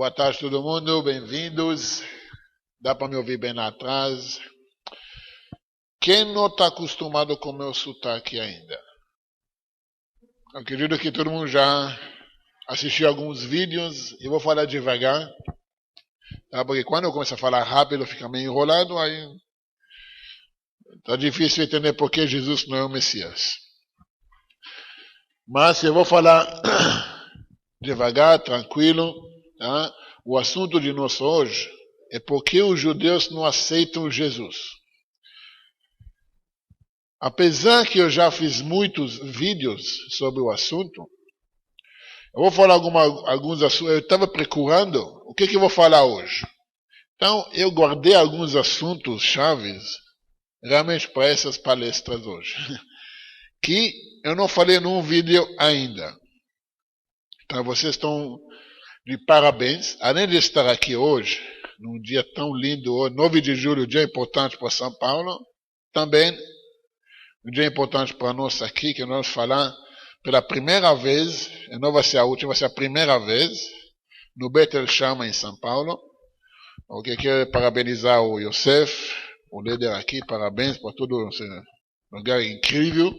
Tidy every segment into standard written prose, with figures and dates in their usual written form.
Boa tarde todo mundo, bem-vindos. Dá para me ouvir bem lá atrás? Quem não está acostumado com o meu sotaque ainda? Eu acredito que todo mundo já assistiu alguns vídeos e vou falar devagar, tá? Porque quando eu começo a falar rápido fica meio enrolado, aí está difícil entender por que Jesus não é o Messias. Mas eu vou falar devagar, tranquilo, tá? O assunto de nós hoje é por que os judeus não aceitam Jesus. Apesar que eu já fiz muitos vídeos sobre o assunto, eu vou falar alguns assuntos. Eu estava procurando o que eu vou falar hoje. Então, eu guardei alguns assuntos chaves realmente para essas palestras hoje, que eu não falei num vídeo ainda. Então, vocês estão de parabéns. Além de estar aqui hoje, num dia tão lindo, 9 de julho, dia importante para São Paulo, também um dia importante para nós aqui, que nós vamos falar pela primeira vez, e não vai ser a última, vai ser a primeira vez, no Betel Shama, em São Paulo. Eu quero parabenizar o Yosef, o líder aqui, parabéns por todo esse lugar incrível,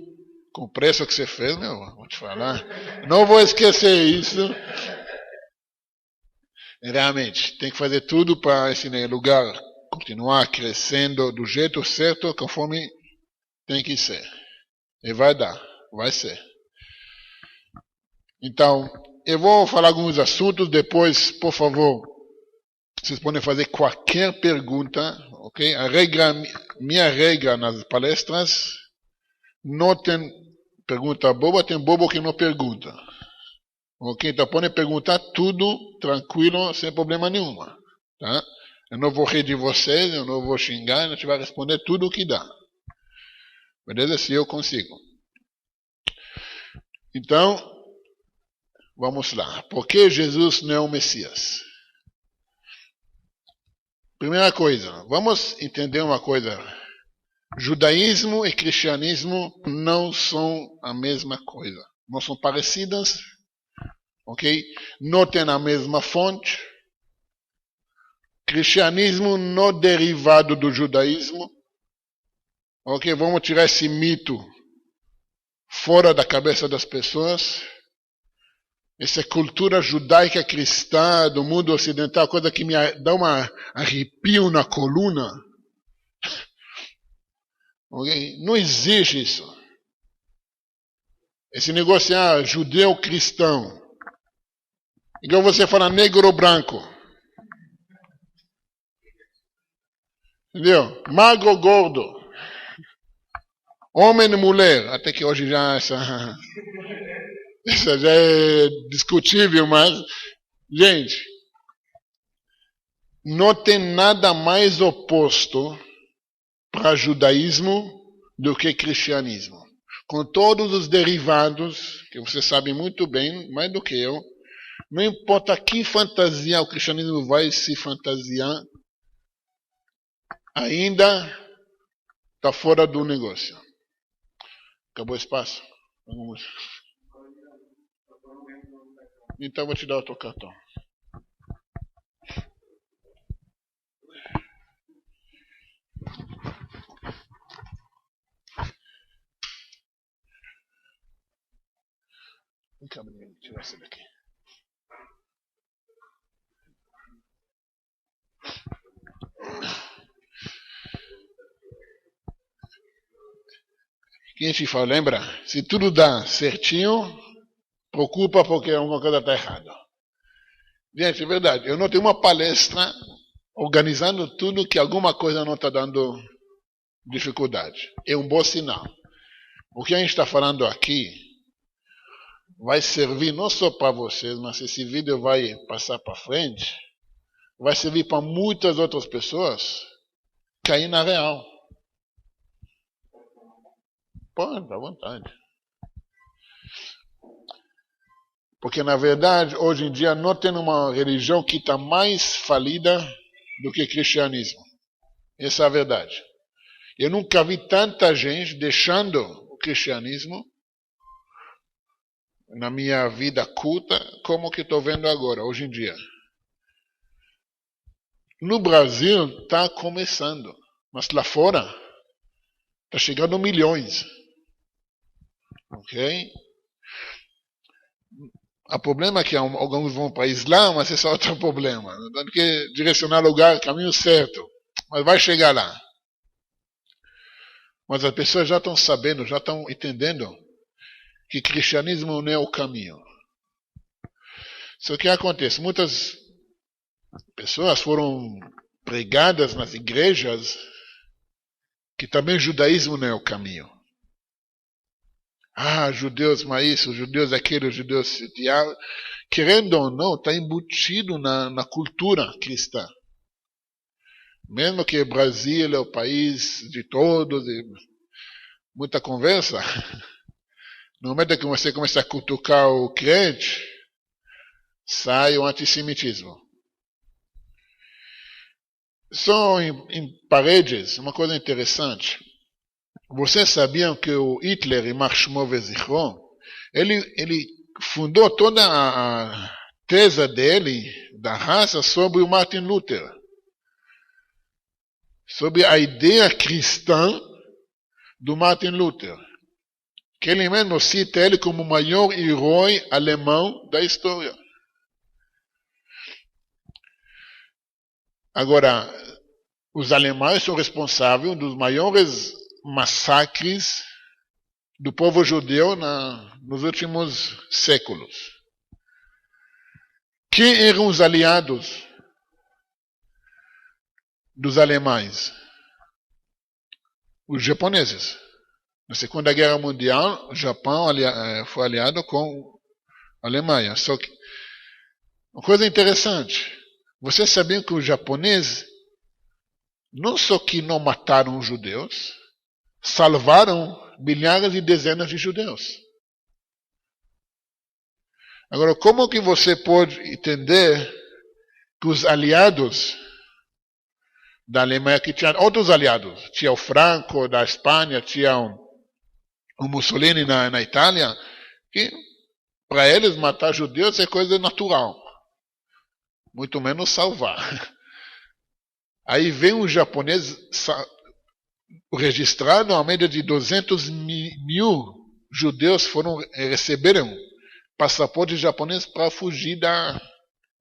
com o preço que você fez, meu, vou te falar. Não vou esquecer isso. Realmente, tem que fazer tudo para esse lugar continuar crescendo do jeito certo, conforme tem que ser. E vai dar, vai ser. Então, eu vou falar alguns assuntos, depois, por favor, vocês podem fazer qualquer pergunta, ok? Minha regra nas palestras, não tem pergunta boba, tem bobo que não pergunta. Ok? Então podem perguntar tudo tranquilo, sem problema nenhum. Tá? Eu não vou rir de vocês, eu não vou xingar, a gente vai responder tudo o que dá. Beleza? Se eu consigo. Então, vamos lá. Por que Jesus não é o Messias? Primeira coisa, vamos entender uma coisa. Judaísmo e cristianismo não são a mesma coisa. Não são parecidas. Ok? Não tem a mesma fonte. Cristianismo não derivado do judaísmo. Ok? Vamos tirar esse mito fora da cabeça das pessoas. Essa cultura judaica cristã do mundo ocidental, coisa que me dá um arrepio na coluna. Okay? Não existe isso. Esse negócio é judeu cristão. Igual você fala negro ou branco. Entendeu? Magro ou gordo. Homem e mulher. Até que hoje já essa já é discutível, mas, gente, não tem nada mais oposto para judaísmo do que cristianismo. Com todos os derivados, que você sabe muito bem, mais do que eu, não importa que fantasia o cristianismo vai se fantasiar, ainda está fora do negócio. Acabou o espaço? Vamos. Então eu vou te dar o teu cartão. Vem cá, menino, tirar esse daqui. Quem te fala, lembra? Se tudo dá certinho, preocupa porque alguma coisa está errada. Gente, é verdade. Eu não tenho uma palestra organizando tudo que alguma coisa não está dando dificuldade. É um bom sinal. O que a gente está falando aqui vai servir não só para vocês, mas esse vídeo vai passar para frente, vai servir para muitas outras pessoas cair na real. Pode, à vontade. Porque, na verdade, hoje em dia não tem uma religião que está mais falida do que o cristianismo. Essa é a verdade. Eu nunca vi tanta gente deixando o cristianismo na minha vida culta como que estou vendo agora, hoje em dia. No Brasil está começando, mas lá fora está chegando a milhões. Ok? O problema é que alguns vão para o Islã, mas esse é outro problema. Tem que direcionar o lugar, caminho certo. Mas vai chegar lá. Mas as pessoas já estão sabendo, já estão entendendo que cristianismo não é o caminho. Só que acontece, muitas pessoas foram pregadas nas igrejas que também o judaísmo não é o caminho. Judeus, mas isso, judeus aquilo, judeus diabo. Querendo ou não, está embutido na cultura cristã. Mesmo que o Brasil é o país de todos, muita conversa, no momento que você começa a cutucar o crente, sai o antissemitismo. Só em paredes, uma coisa interessante. Vocês sabiam que o Hitler, יימח שמו וזכרו, ele fundou toda a tese dele, da raça, sobre o Martin Luther. Sobre a ideia cristã do Martin Luther. Que ele mesmo cita ele como o maior herói alemão da história. Agora, os alemães são responsáveis dos maiores massacres do povo judeu nos últimos séculos. Quem eram os aliados dos alemães? Os japoneses. Na Segunda Guerra Mundial, o Japão foi aliado com a Alemanha. Só que, uma coisa interessante, vocês sabiam que os japoneses não só que não mataram os judeus, salvaram milhares e dezenas de judeus. Agora, como que você pode entender que os aliados da Alemanha, que tinha outros aliados, tinha o Franco da Espanha, tinha o Mussolini na Itália, que para eles matar judeus é coisa natural, muito menos salvar. Aí vem um japonês registrado, a média de 200 mil judeus receberam passaporte japonês para fugir da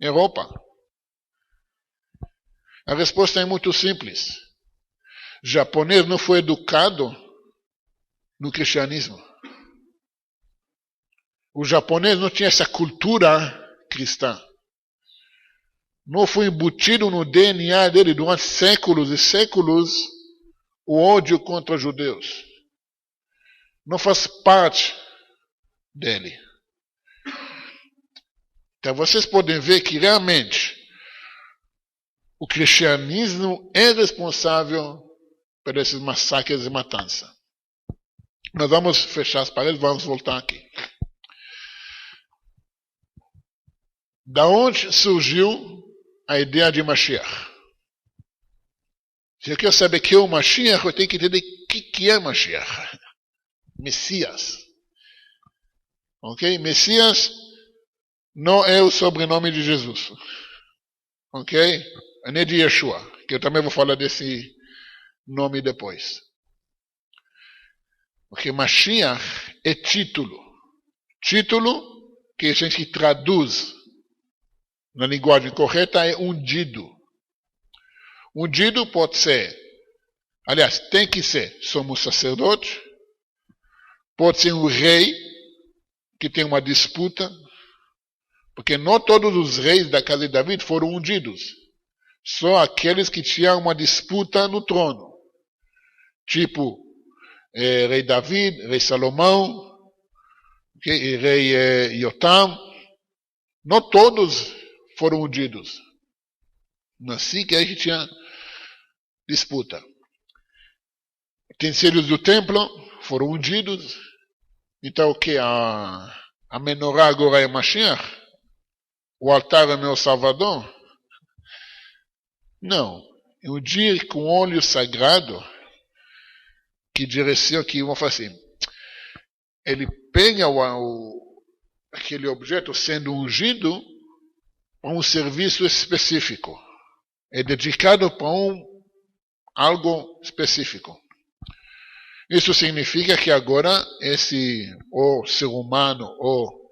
Europa. A resposta é muito simples. O japonês não foi educado no cristianismo. O japonês não tinha essa cultura cristã. Não foi embutido no DNA dele durante séculos e séculos o ódio contra judeus. Não faz parte dele. Então vocês podem ver que realmente o cristianismo é responsável por esses massacres e matanças. Nós vamos fechar as paredes, vamos voltar aqui. Da onde surgiu a ideia de Mashiach? Se eu quero saber que é o Mashiach, eu tenho que entender o que é Mashiach. Messias. Ok? Messias não é o sobrenome de Jesus. Ok? É nem de Yeshua, que eu também vou falar desse nome depois. Porque Mashiach é título. Título que a gente traduz na linguagem correta é ungido. Ungido pode ser, aliás, tem que ser sumo sacerdote, pode ser um rei que tem uma disputa, porque não todos os reis da casa de David foram ungidos, só aqueles que tinham uma disputa no trono, tipo rei David, rei Salomão, rei Yotam, não todos foram ungidos. Assim que a gente tinha disputa. Utensílios do templo foram ungidos. Então o que? A menorá agora é Mashiach? O altar é meu Salvador? Não. É um dia com óleo sagrado que direciona, que vamos fazer assim. Ele pega aquele objeto sendo ungido para um serviço específico. é dedicado para algo específico. Isso significa que agora esse ou ser humano ou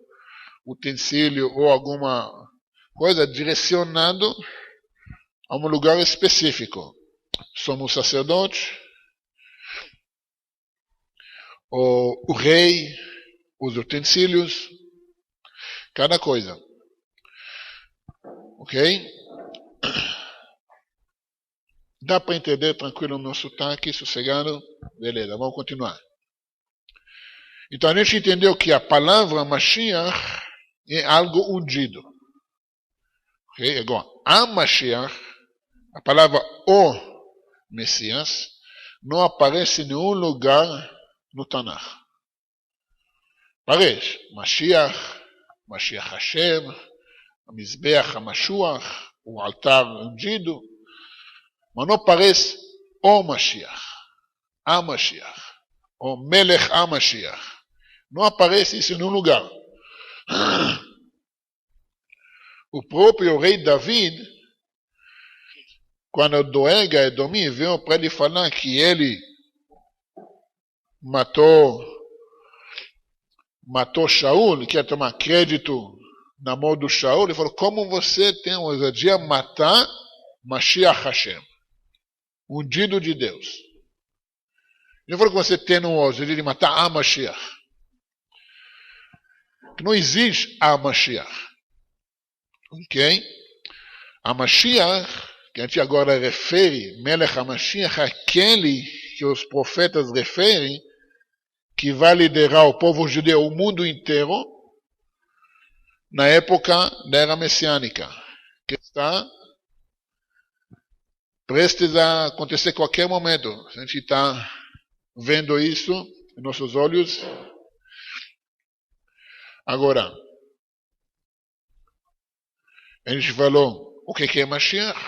utensílio ou alguma coisa direcionado a um lugar específico. Somos sacerdotes, o rei, os utensílios, cada coisa. Ok? Dá para entender tranquilo o meu sotaque, sossegado? Beleza, vamos continuar. Então a gente entendeu que a palavra Mashiach é algo ungido. Okay? Igual a Mashiach, a palavra o Messias, não aparece em nenhum lugar no Tanakh. Aparece Mashiach, Mashiach Hashem, Mizbeach HaMashuach, o altar ungido, mas não aparece o Mashiach, a Mashiach, o Melech HaMashiach. Não aparece isso em nenhum lugar. O próprio rei David, quando Doeg a Edomim veio para ele falar que ele matou Shaul, quer tomar crédito na mão do Shaul, ele falou, como você tem a ousadia de matar Mashiach Hashem, ungido de Deus? Ele falou que você tem a ousadia de matar a Mashiach. Não existe a Mashiach. Ok? A Mashiach, que a gente agora refere, Melech HaMashiach, aquele que os profetas referem, que vai liderar o povo judeu, o mundo inteiro, na época da era messiânica, que está prestes a acontecer a qualquer momento. A gente está vendo isso em nossos olhos. Agora, a gente falou o que é Mashiach.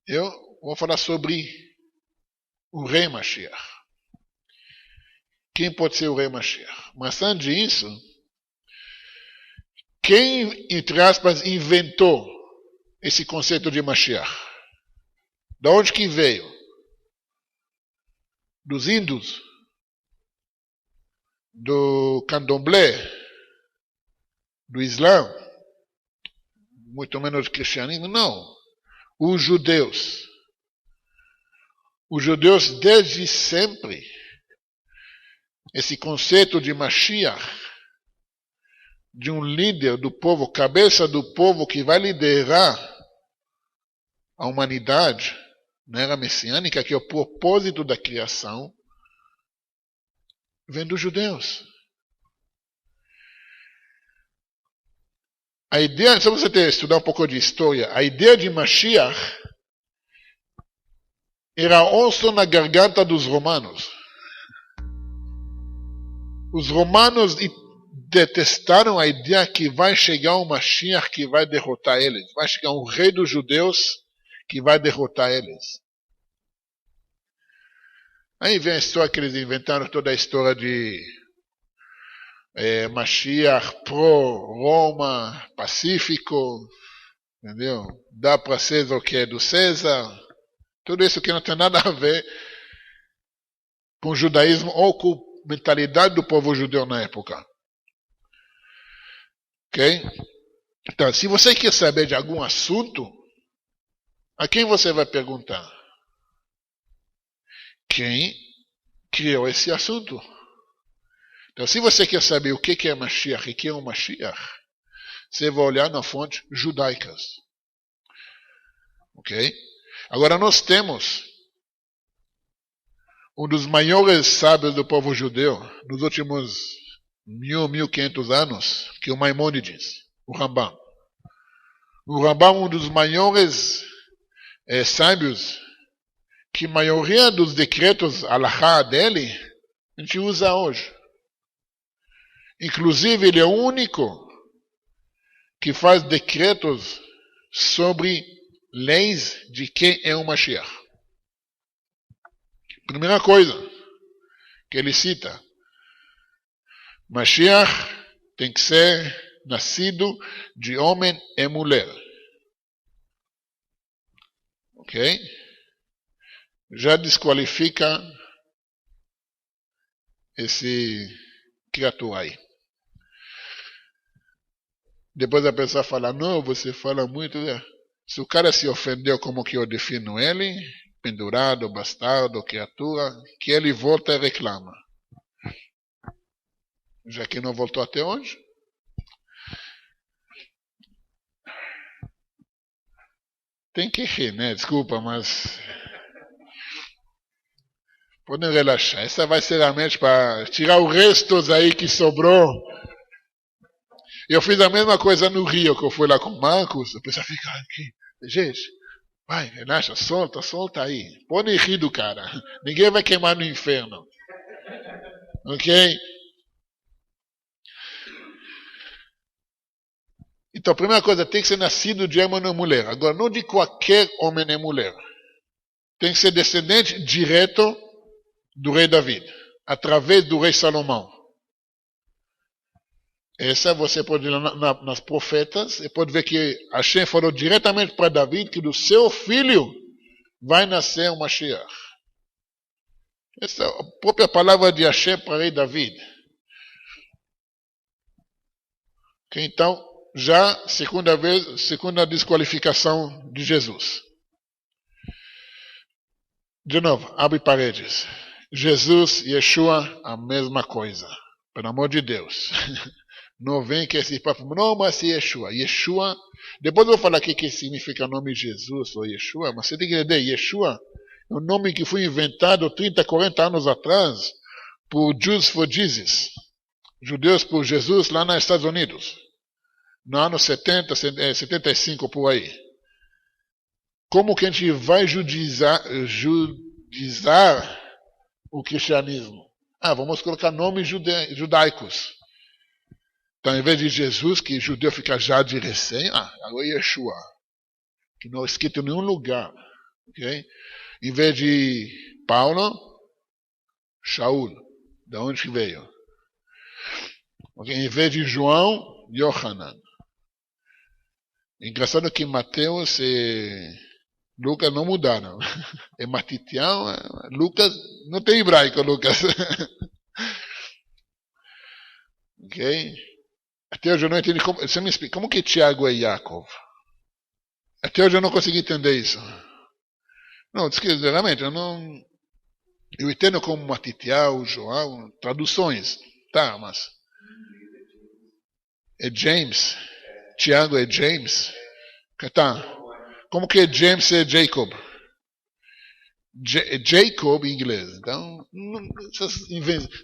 Eu vou falar sobre o rei Mashiach. Quem pode ser o rei Mashiach? Mas antes disso, quem, entre aspas, inventou esse conceito de Mashiach? Da onde que veio? Dos índios? Do candomblé? Do Islã? Muito menos do cristianismo? Não. Os judeus. Os judeus desde sempre, esse conceito de Mashiach, de um líder do povo, cabeça do povo que vai liderar a humanidade na era messiânica, que é o propósito da criação, vem dos judeus. A ideia, se você estudar um pouco de história, a ideia de Mashiach era osso na garganta dos romanos. Os romanos detestaram a ideia que vai chegar um Mashiach que vai derrotar eles. Vai chegar um rei dos judeus que vai derrotar eles. Aí vem a história que eles inventaram, toda a história de Mashiach pro-Roma, pacífico, entendeu? Dá para César o que é do César. Tudo isso que não tem nada a ver com o judaísmo ou com a mentalidade do povo judeu na época. Ok? Então, se você quer saber de algum assunto, a quem você vai perguntar? Quem criou esse assunto? Então, se você quer saber o que é Mashiach e quem é o Mashiach, você vai olhar nas fontes judaicas. Ok? Agora, nós temos um dos maiores sábios do povo judeu nos últimos 1500 anos, que é o Maimônides, o Rambam. O Rambam é um dos maiores sábios, que a maioria dos decretos alahá dele a gente usa hoje. Inclusive, ele é o único que faz decretos sobre leis de quem é o Mashiach. Primeira coisa que ele cita, Mashiach tem que ser nascido de homem e mulher. Ok? Já desqualifica esse criatura aí. Depois a pessoa fala, não, você fala muito. Se o cara se ofendeu como que eu defino ele, pendurado, bastardo, criatura, que ele volta e reclama. Já que não voltou até hoje. Tem que rir, né? Desculpa, mas podem relaxar. Essa vai ser a mente para tirar os restos aí que sobrou. Eu fiz a mesma coisa no Rio, que eu fui lá com o Marcos. A pessoa fica aqui. Gente, vai, relaxa, solta aí. Podem rir do cara. Ninguém vai queimar no inferno. Ok? Então, a primeira coisa, tem que ser nascido de homem ou mulher. Agora, não de qualquer homem nem mulher. Tem que ser descendente direto do rei David, através do rei Salomão. Essa você pode ir nas profetas e pode ver que Hashem falou diretamente para David que do seu filho vai nascer o Mashiach. Essa é a própria palavra de Hashem para o rei David. Okay, então, já segunda desqualificação de Jesus. De novo, abre paredes. Jesus e Yeshua, a mesma coisa. Pelo amor de Deus. Não vem que esse papo, não, mas Yeshua. Yeshua, depois eu vou falar aqui o que significa o nome Jesus ou Yeshua, mas você tem que entender, Yeshua é um nome que foi inventado 30, 40 anos atrás por Jews for Jesus. Judeus por Jesus lá nos Estados Unidos. No ano 70, 75 por aí. Como que a gente vai judizar o cristianismo? Vamos colocar nomes judaicos. Então, em vez de Jesus, que judeu fica já de recém, agora é Yeshua, que não é escrito em nenhum lugar. Okay? Em vez de Paulo, Shaul, da onde que veio? Okay? Em vez de João, Yohanan. Engraçado que Mateus e Lucas não mudaram. É Matitião, Lucas, não tem hebraico, Lucas. Ok? Até hoje eu não entendi como. Você me explica, como que Tiago é Yaakov? Até hoje eu não consegui entender isso. Não, realmente, eu entendo como Matitião, João, traduções. Tá, mas. É James. Tiago é James. Tá. Como que James é Jacob? Jacob em inglês. Então,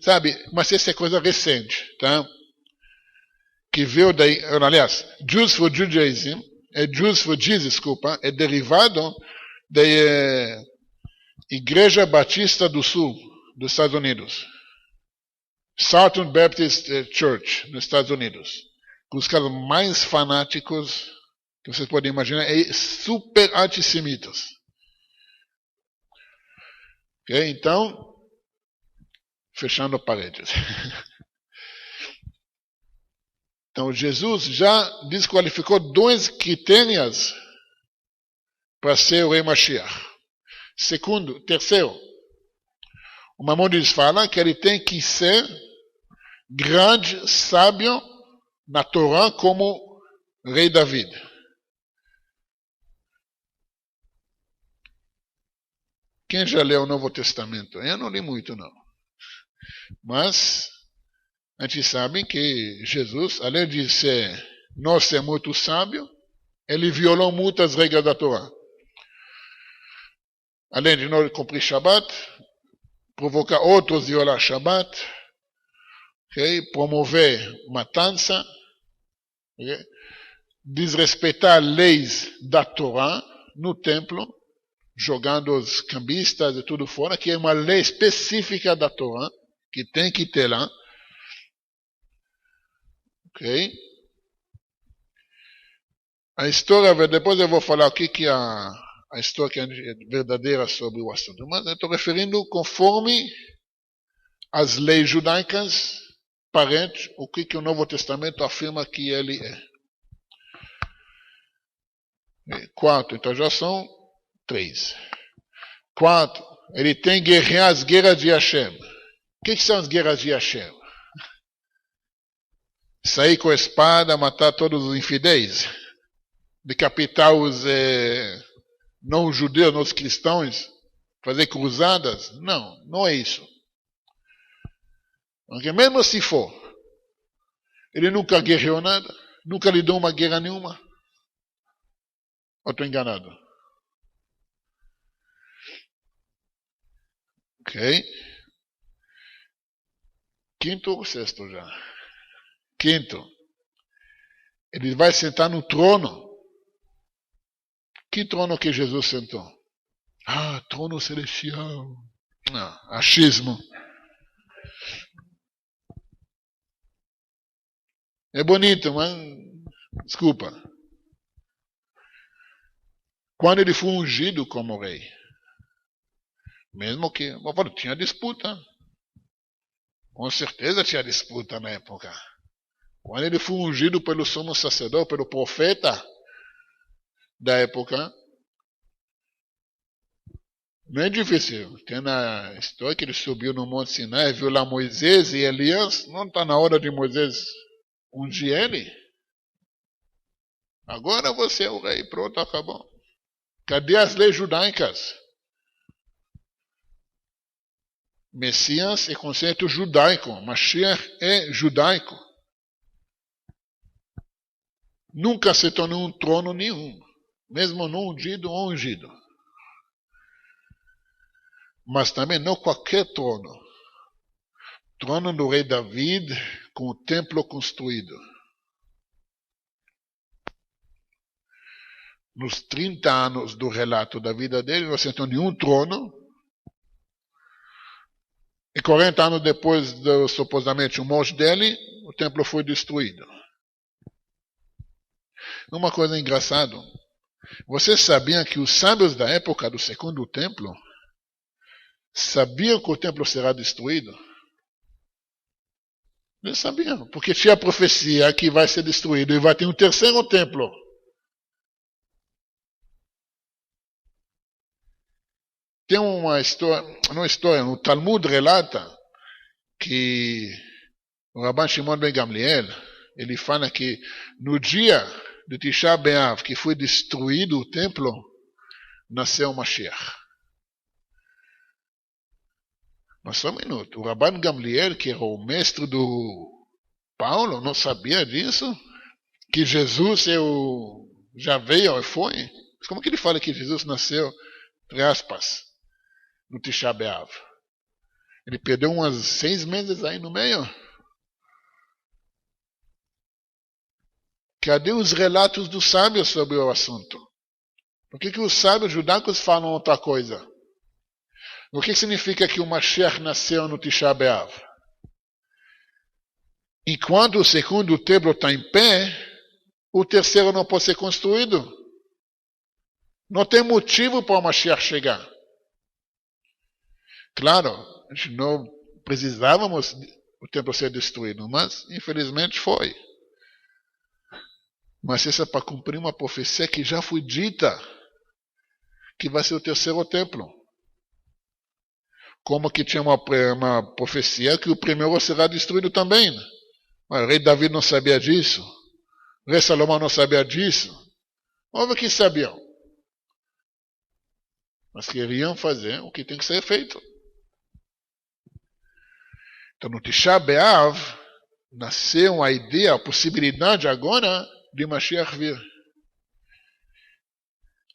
sabe, mas essa é coisa recente, tá? Que veio daí, aliás, Jews for Judaism, Jews for Jesus, desculpa, é derivado da Igreja Batista do Sul, dos Estados Unidos. Southern Baptist Church, nos Estados Unidos. Os caras mais fanáticos que vocês podem imaginar, e super antissemitas. Ok? Então, fechando paredes. Então, Jesus já desqualificou 2 critérios para ser o rei Mashiach. Terceiro, o Maimonides fala que ele tem que ser grande, sábio na Torá como rei David. Quem já leu o Novo Testamento? Eu não li muito, não. Mas a gente sabe que Jesus, além de não ser muito sábio, ele violou muitas regras da Torá. Além de não cumprir Shabbat, provocar outros a violar Shabbat, okay? Promover matança, okay? Desrespeitar leis da Torá no templo, jogando os cambistas e tudo fora, que é uma lei específica da Torá, que tem que ter lá. Ok? A história, depois eu vou falar o que é a história que é verdadeira sobre o assunto. Mas eu estou referindo conforme as leis judaicas, parentes, o que o Novo Testamento afirma que ele é. Quarto, então já são 3. 4. Ele tem que guerrear as guerras de Hashem. O que são as guerras de Hashem? Sair com a espada, matar todos os infidéis, decapitar os não-judeus, os cristãos, fazer cruzadas? Não, não é isso. Porque mesmo se for, ele nunca guerreou nada, nunca lidou uma guerra nenhuma. Ou estou enganado? Ok. 5º ou 6º já? 5º. Ele vai sentar no trono. Que trono que Jesus sentou? Trono celestial. Não, achismo. É bonito, mas desculpa. Quando ele foi ungido como rei, mesmo que tinha disputa. Com certeza tinha disputa na época. Quando ele foi ungido pelo sumo sacerdote, pelo profeta da época, não é difícil. Tem na história que ele subiu no Monte Sinai, viu lá Moisés e Elias. Não está na hora de Moisés ungir ele? Agora você é o rei, pronto, acabou. Cadê as leis judaicas? Messias é conceito judaico, Mashiach é judaico. Nunca se tornou um trono nenhum, mesmo não ungido ou ungido. Mas também não qualquer trono. Trono do rei David com o templo construído. Nos 30 anos do relato da vida dele, não sentou nenhum trono. E 40 anos depois, supostamente, o morte dele, o templo foi destruído. Uma coisa engraçada. Vocês sabiam que os sábios da época do segundo templo sabiam que o templo será destruído? Eles sabiam, porque tinha a profecia que vai ser destruído e vai ter um terceiro templo. Tem uma história, no Talmud relata que o Rabban Shimon ben Gamliel, ele fala que no dia de Tisha B'Av, que foi destruído o templo, nasceu o Mashiach. Mas só um minuto, o Rabban Gamliel, que era o mestre do Paulo, não sabia disso? Que Jesus já veio e foi? Mas como que ele fala que Jesus nasceu, entre aspas, no Tisha B'Av? Ele perdeu uns 6 meses aí no meio. Cadê os relatos dos sábios sobre o assunto? Por que os sábios judaicos falam outra coisa? O que significa que o Mashiach nasceu no Tisha B'Av? Enquanto o segundo templo está em pé, o terceiro não pode ser construído. Não tem motivo para o Mashiach chegar. Claro, a gente não precisávamos o templo ser destruído, mas infelizmente foi. Mas isso é para cumprir uma profecia que já foi dita, que vai ser o terceiro templo. Como que tinha uma profecia que o primeiro será destruído também. Mas o rei Davi não sabia disso. O rei Salomão não sabia disso. Óbvio que sabiam. Mas queriam fazer o que tem que ser feito. Então no Tisha B'Av nasceu a ideia, a possibilidade agora de Mashiach vir.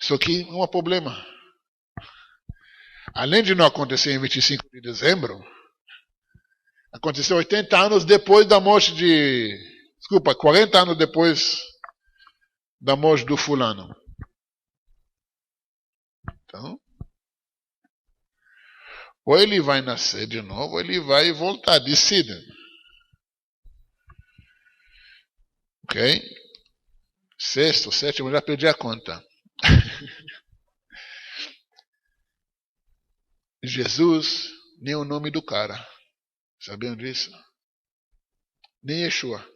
Só que não há problema. Além de não acontecer em 25 de dezembro, aconteceu 80 anos depois da morte 40 anos depois da morte do fulano. Então, ou ele vai nascer de novo, ou ele vai voltar, decide. Ok? 6º, 7º, já perdi a conta. Jesus, nem o nome do cara. Sabiam disso? Nem Yeshua.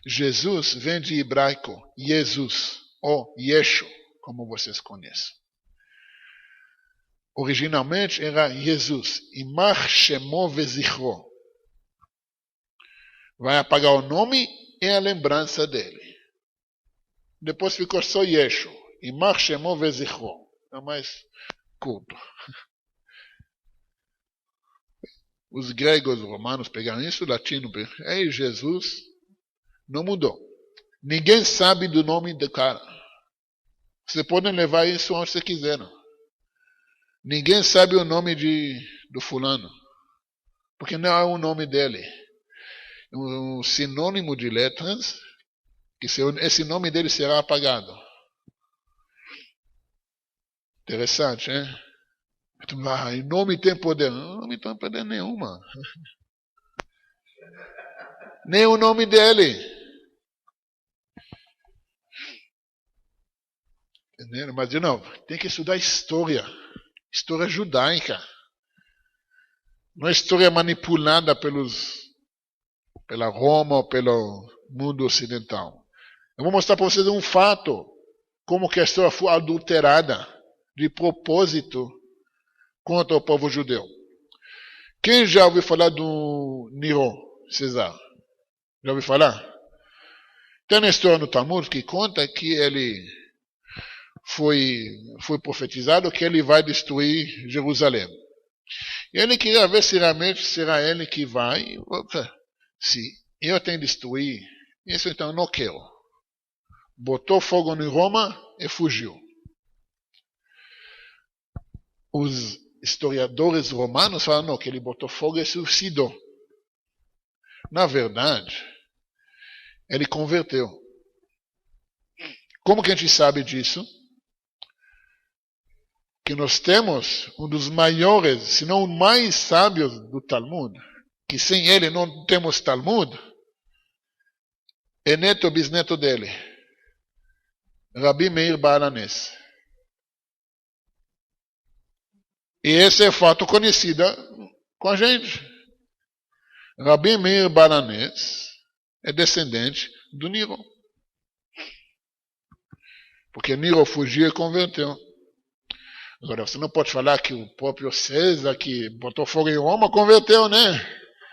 Jesus vem de hebraico, Jesus, ou Yeshu, como vocês conhecem. Originalmente era Jesus, Imar Shemo Vezichro. Vai apagar o nome e a lembrança dele. Depois ficou só Yeshu, Imar Shemo Vezichro. É mais curto. Os gregos, os romanos pegaram isso, o latino, ei, Jesus não mudou. Ninguém sabe do nome do cara. Você pode levar isso onde você quiser. Ninguém sabe o nome do fulano. Porque não é o nome dele. Um sinônimo de letras, que esse nome dele será apagado. Interessante, hein? O nome tem poder. Não, não tem poder nenhuma. Nem o nome dele. Entendeu? Mas, de novo, tem que estudar história. História judaica. Não é história manipulada pela Roma ou pelo mundo ocidental. Eu vou mostrar para vocês um fato. Como que a história foi adulterada de propósito contra o povo judeu. Quem já ouviu falar do Nero, César? Já ouviu falar? Tem uma história no Talmud que conta que ele foi profetizado que ele vai destruir Jerusalém. E ele queria ver se realmente será ele que vai. Se eu tenho que destruir, isso então eu não quero. Botou fogo em Roma e fugiu. Os historiadores romanos falam não, que ele botou fogo e suicidou. Na verdade, ele converteu. Como que a gente sabe disso? Que nós temos um dos maiores, se não o mais sábios do Talmud, que sem ele não temos Talmud, é neto ou bisneto dele, Rabi Meir Baal HaNes. E esse é fato conhecido com a gente. Rabi Meir Baal HaNes é descendente do Nero. Porque Nero fugiu e converteu. Agora, você não pode falar que o próprio César, que botou fogo em Roma, converteu, né?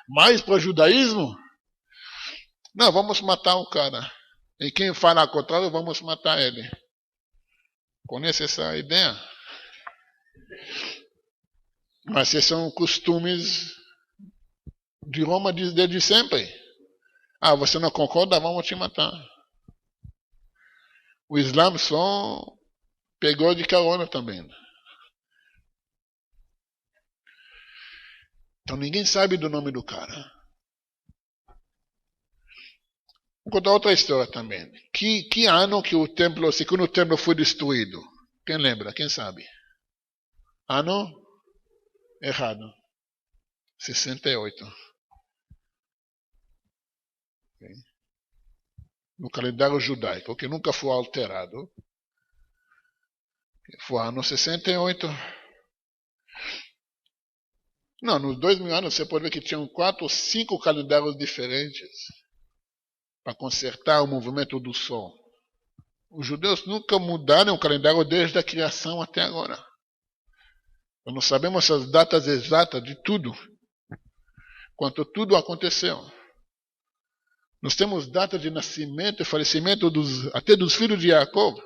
Mais para o judaísmo? Não, vamos matar o cara. E quem fala ao contrário, vamos matar ele. Conhece essa ideia? Mas esses são costumes de Roma desde sempre. Ah, você não concorda? Vamos te matar. O Islã só pegou de carona também. Então ninguém sabe do nome do cara. Vou contar outra história também. Que ano que o segundo templo foi destruído? Quem lembra? Quem sabe? Ano? Errado. 68. Okay. No calendário judaico, que nunca foi alterado. Foi ano 68. Não, nos 2000 anos você pode ver que tinham 4 ou 5 calendários diferentes para consertar o movimento do Sol. Os judeus nunca mudaram o calendário desde a criação até agora. Nós não sabemos as datas exatas de tudo, quanto tudo aconteceu. Nós temos data de nascimento e falecimento até dos filhos de Jacob.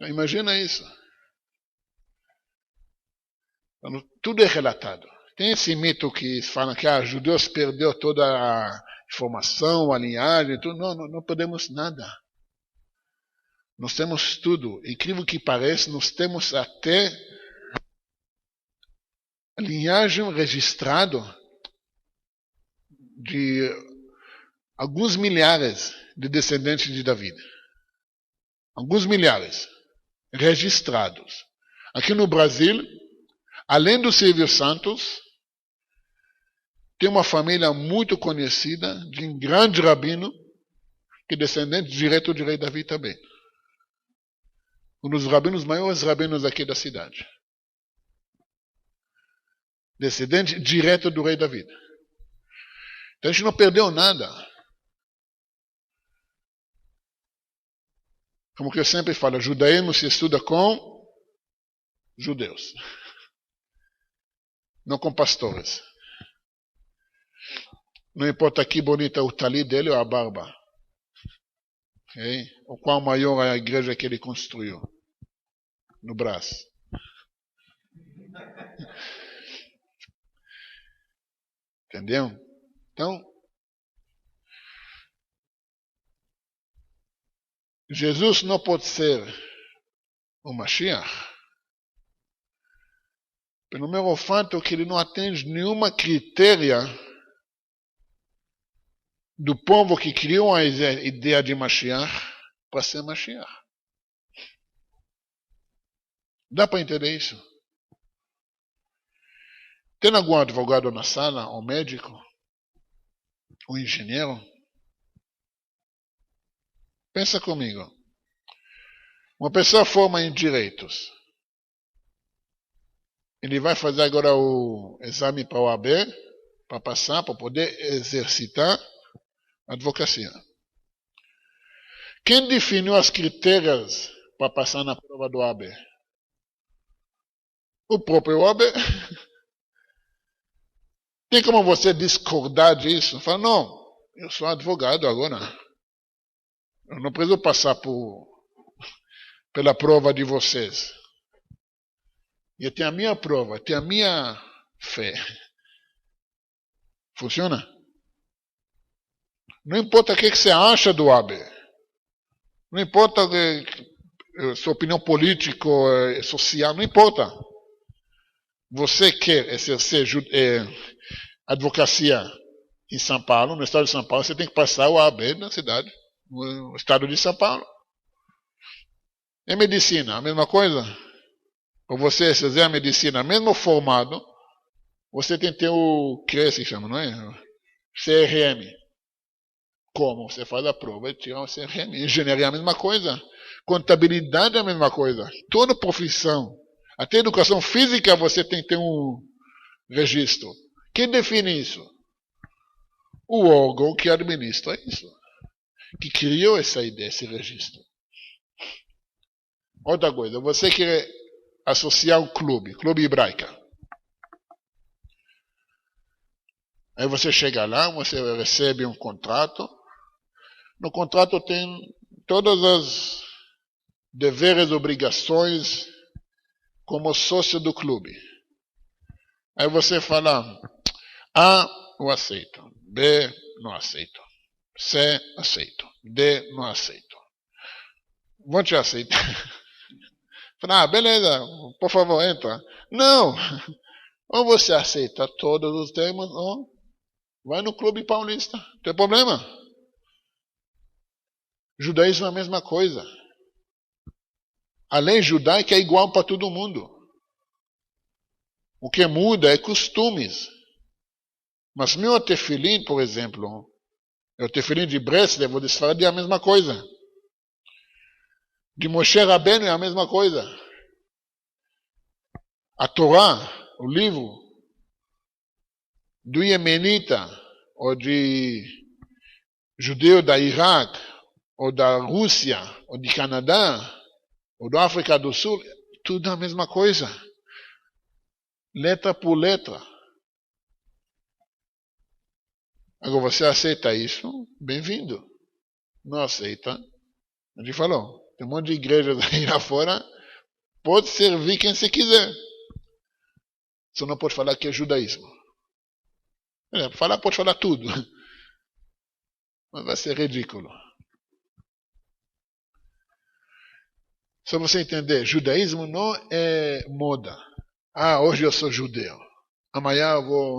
Imagina isso. Tudo é relatado. Tem esse mito que fala que os judeus perderam toda a informação, a linhagem, tudo. Não podemos nada. Nós temos tudo. Incrível que pareça, nós temos até a linhagem registrada de alguns milhares de descendentes de Davi. Alguns milhares registrados. Aqui no Brasil, além dos Silvio Santos, tem uma família muito conhecida de um grande rabino, que é descendente direto de rei Davi também. Um dos rabinos, maiores rabinos aqui da cidade. Descendente direto do rei Davi. Então a gente não perdeu nada. Como que eu sempre falo, judaísmo se estuda com judeus, não com pastores. Não importa que bonita o tali dele ou a barba. Okay? O qual maior é a igreja que ele construiu no braço. Entendeu? Então, Jesus não pode ser o Mashiach pelo mero fato que ele não atende nenhuma critéria do povo que criou a ideia de Mashiach para ser Mashiach. Dá para entender isso? Tem algum advogado na sala, ou médico, ou engenheiro? Pensa comigo. Uma pessoa forma em direitos. Ele vai fazer agora o exame para o AB, para passar, para poder exercitar a advocacia. Quem definiu as critérios para passar na prova do AB? O próprio AB. Tem como você discordar disso? Fala, não, eu sou advogado agora. Eu não preciso passar pela prova de vocês. Eu tenho a minha prova, tenho a minha fé. Funciona? Não importa o que você acha do AB. Não importa a sua opinião política, social, não importa. Você quer exercer advocacia em São Paulo, no estado de São Paulo, você tem que passar o AB na cidade, no estado de São Paulo. É medicina, a mesma coisa. Para você fazer a medicina, mesmo formado, você tem que ter o que se chama, não é? CRM. Como? Você faz a prova e tira o CRM. Engenharia é a mesma coisa. Contabilidade é a mesma coisa. Toda profissão. Até educação física você tem que ter um registro. Quem define isso? O órgão que administra isso. Que criou essa ideia, esse registro. Outra coisa, você quer associar um clube hebraica. Aí você chega lá, você recebe um contrato. No contrato tem todas as deveres e obrigações como sócio do clube. Aí você fala, A, eu aceito. B, não aceito. C, aceito. D, não aceito. Vão te aceitar. Fala, beleza, por favor, entra. Não! Ou você aceita todos os termos, ou vai no clube paulista. Não tem problema. Judaísmo é a mesma coisa. A lei judaica é igual para todo mundo. O que muda é costumes. Mas meu tefilim, por exemplo, o tefilim de Breslev, vou desfalar é a mesma coisa. De Moshe Rabbeinu é a mesma coisa. A Torá, o livro do Yemenita, ou de judeu da Iraque, ou da Rússia, ou de Canadá, ou da África do Sul, tudo a mesma coisa. Letra por letra. Agora você aceita isso? Bem-vindo. Não aceita? A gente falou, tem um monte de igrejas aí lá fora, pode servir quem você quiser. Você não pode falar que é judaísmo. Pode falar tudo. Mas vai ser ridículo. Só você entender, judaísmo não é moda. Ah, hoje eu sou judeu. Amanhã eu vou...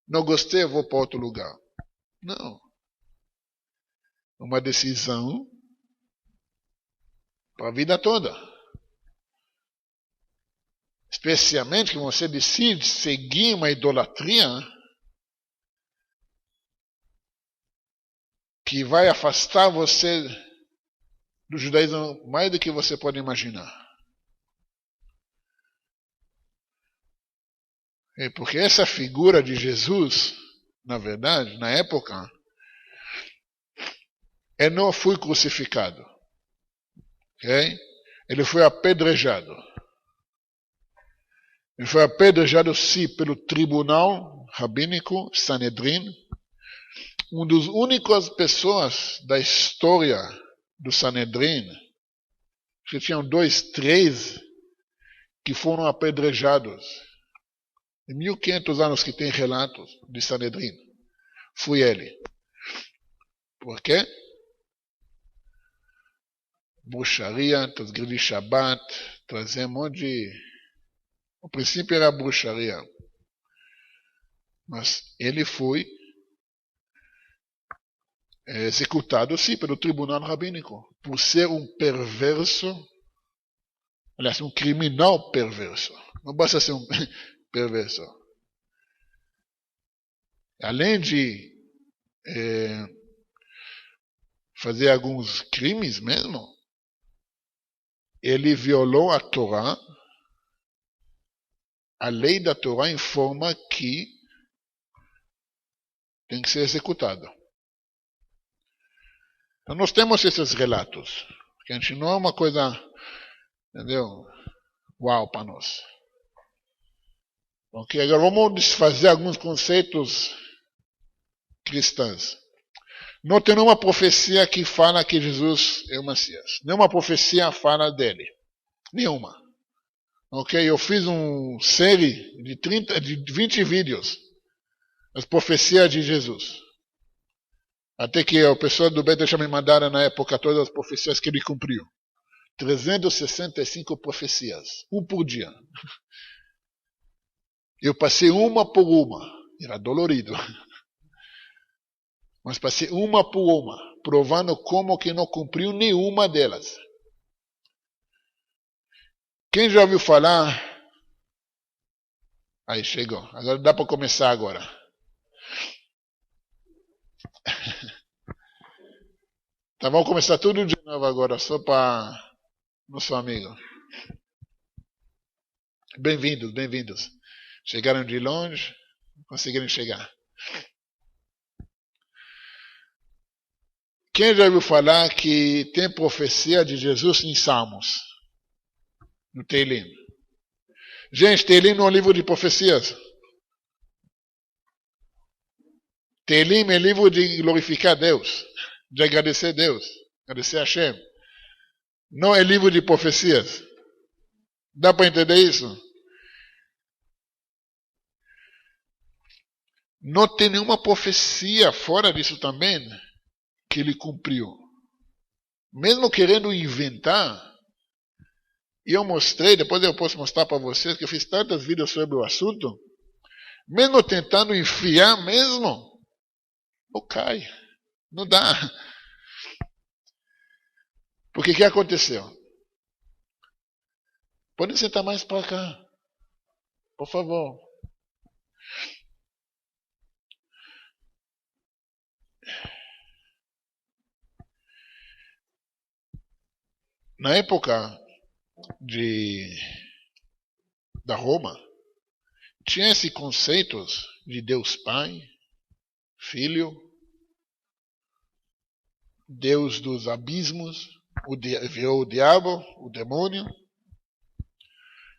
Não gostei, eu vou para outro lugar. Não. Uma decisão para a vida toda. Especialmente que você decide seguir uma idolatria que vai afastar você do judaísmo mais do que você pode imaginar. É porque essa figura de Jesus, na verdade, na época, ele não foi crucificado. Okay? Ele foi apedrejado. Ele foi apedrejado, sim, pelo tribunal rabínico, Sanedrin. Uma das únicas pessoas da história do Sanedrin, que tinham 2, 3, que foram apedrejados. Em 1500 anos que tem relatos de Sanedrin. Foi ele. Por quê? Bruxaria, transgredir Shabbat, trazer um monte de... O princípio era bruxaria. Mas ele foi executado, sim, pelo tribunal rabínico, por ser um perverso, aliás, um criminal perverso. Não basta ser um perverso. Além de fazer alguns crimes mesmo, ele violou a Torá. A lei da Torá informa que tem que ser executado. Então nós temos esses relatos, que a gente não é uma coisa, entendeu? Uau para nós. Ok, agora vamos desfazer alguns conceitos cristãos. Não tem nenhuma profecia que fala que Jesus é o Messias. Nenhuma profecia fala dele. Nenhuma. Ok, eu fiz uma série de 20 vídeos. As profecias de Jesus. Até que o pessoal do Beta já me mandaram na época todas as profecias que ele cumpriu. 365 profecias. Um por dia. Eu passei uma por uma. Era dolorido. Mas passei uma por uma, provando como que não cumpriu nenhuma delas. Quem já ouviu falar? Aí chegou. Agora dá para começar agora. Tá, vamos começar tudo de novo agora, só para nosso amigo. Bem-vindos, bem-vindos. Chegaram de longe, conseguiram chegar. Quem já ouviu falar que tem profecia de Jesus em Salmos? No Teilim. Gente, Teilim não é um livro de profecias. Teilim é livro de glorificar Deus, de agradecer a Deus, agradecer a Hashem. Não é livro de profecias. Dá para entender isso? Não tem nenhuma profecia fora disso também que ele cumpriu. Mesmo querendo inventar, e eu mostrei, depois eu posso mostrar para vocês, que eu fiz tantos vídeos sobre o assunto, mesmo tentando enfiar mesmo, não cai, não dá. Porque o que aconteceu? Podem sentar mais para cá, por favor. Na época da Roma, tinha esse conceito de Deus Pai, Filho, Deus dos abismos, virou o diabo, o demônio.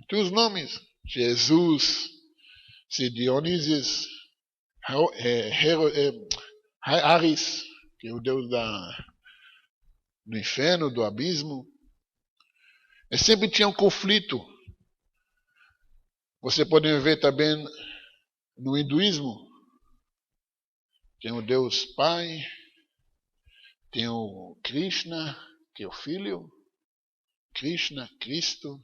Tem os nomes, Jesus, Dionísio, Ares, que é o Deus do inferno, do abismo. E sempre tinha um conflito. Você pode ver também no hinduísmo. Tem o Deus Pai, tem o Krishna, que é o Filho, Krishna, Cristo.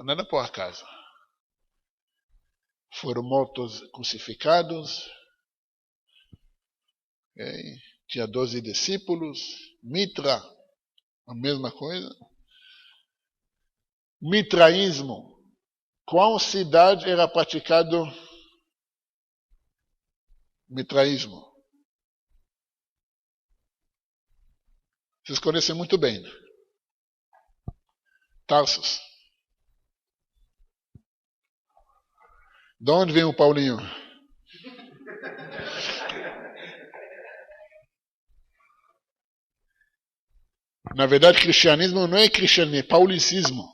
Nada por acaso. Foram mortos, crucificados. Okay. Tinha 12 discípulos. Mitra, a mesma coisa. Mitraísmo. Qual cidade era praticado mitraísmo? Vocês conhecem muito bem. Tarsus. De onde vem o Paulinho? Na verdade, cristianismo não é cristianismo, é paulicismo.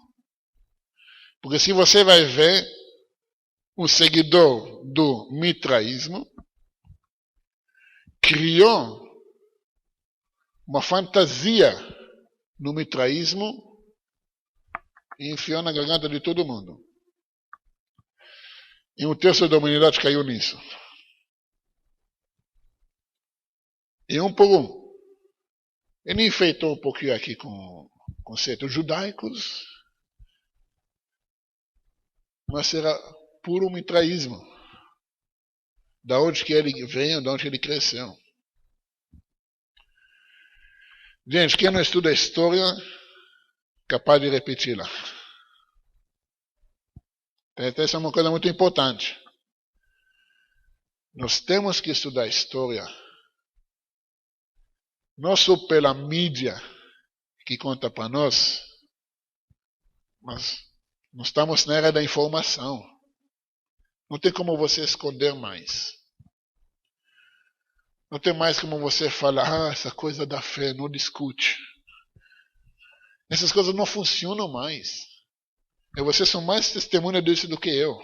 Porque se você vai ver o seguidor do mitraísmo, criou uma fantasia no mitraísmo e enfiou na garganta de todo mundo. E um terço da humanidade caiu nisso. E um por um. Ele enfeitou um pouquinho aqui com conceitos judaicos, mas era puro mitraísmo. Da onde que ele veio, da onde que ele cresceu. Gente, quem não estuda história, capaz de repeti-la. Essa é uma coisa muito importante. Nós temos que estudar história, não só pela mídia que conta para nós, mas nós estamos na era da informação. Não tem como você esconder mais. Não tem mais como você falar, essa coisa da fé, não discute. Essas coisas não funcionam mais. E vocês são mais testemunha disso do que eu.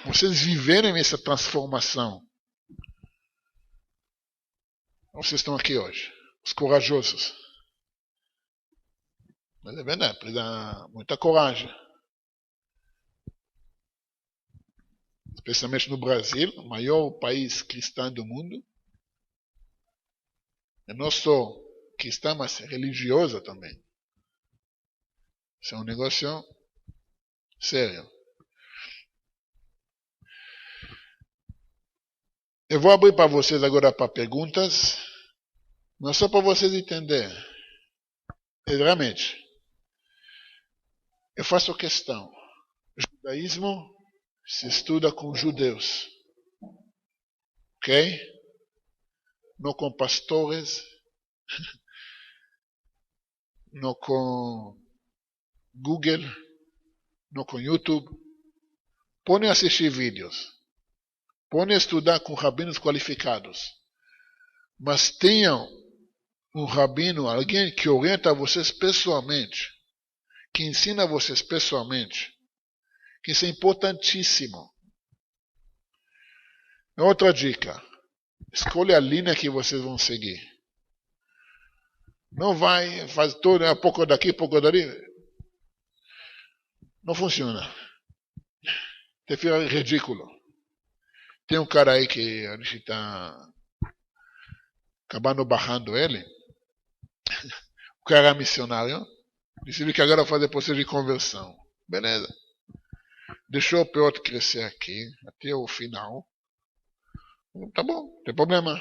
Vocês viveram essa transformação. Vocês estão aqui hoje, os corajosos. Mas é verdade, precisa muita coragem. Especialmente no Brasil, o maior país cristão do mundo. E não só cristã, mas religiosa também. Isso é um negócio sério. Eu vou abrir para vocês agora para perguntas, mas só para vocês entenderem. Realmente, eu faço questão. O judaísmo se estuda com judeus. Ok? Não com pastores, não com Google, não com YouTube. Podem assistir vídeos. Podem estudar com rabinos qualificados. Mas tenham um rabino, alguém que orienta vocês pessoalmente, que ensina vocês pessoalmente, que isso é importantíssimo. Outra dica. Escolha a linha que vocês vão seguir. Não vai fazer tudo, um pouco daqui, um pouco dali. Não funciona. Fica ridículo. Tem um cara aí que a gente está acabando barrando ele. O cara é missionário. Decidi que agora vai fazer processo de conversão. Beleza. Deixou o Piotr crescer aqui até o final. Tá bom, não tem problema.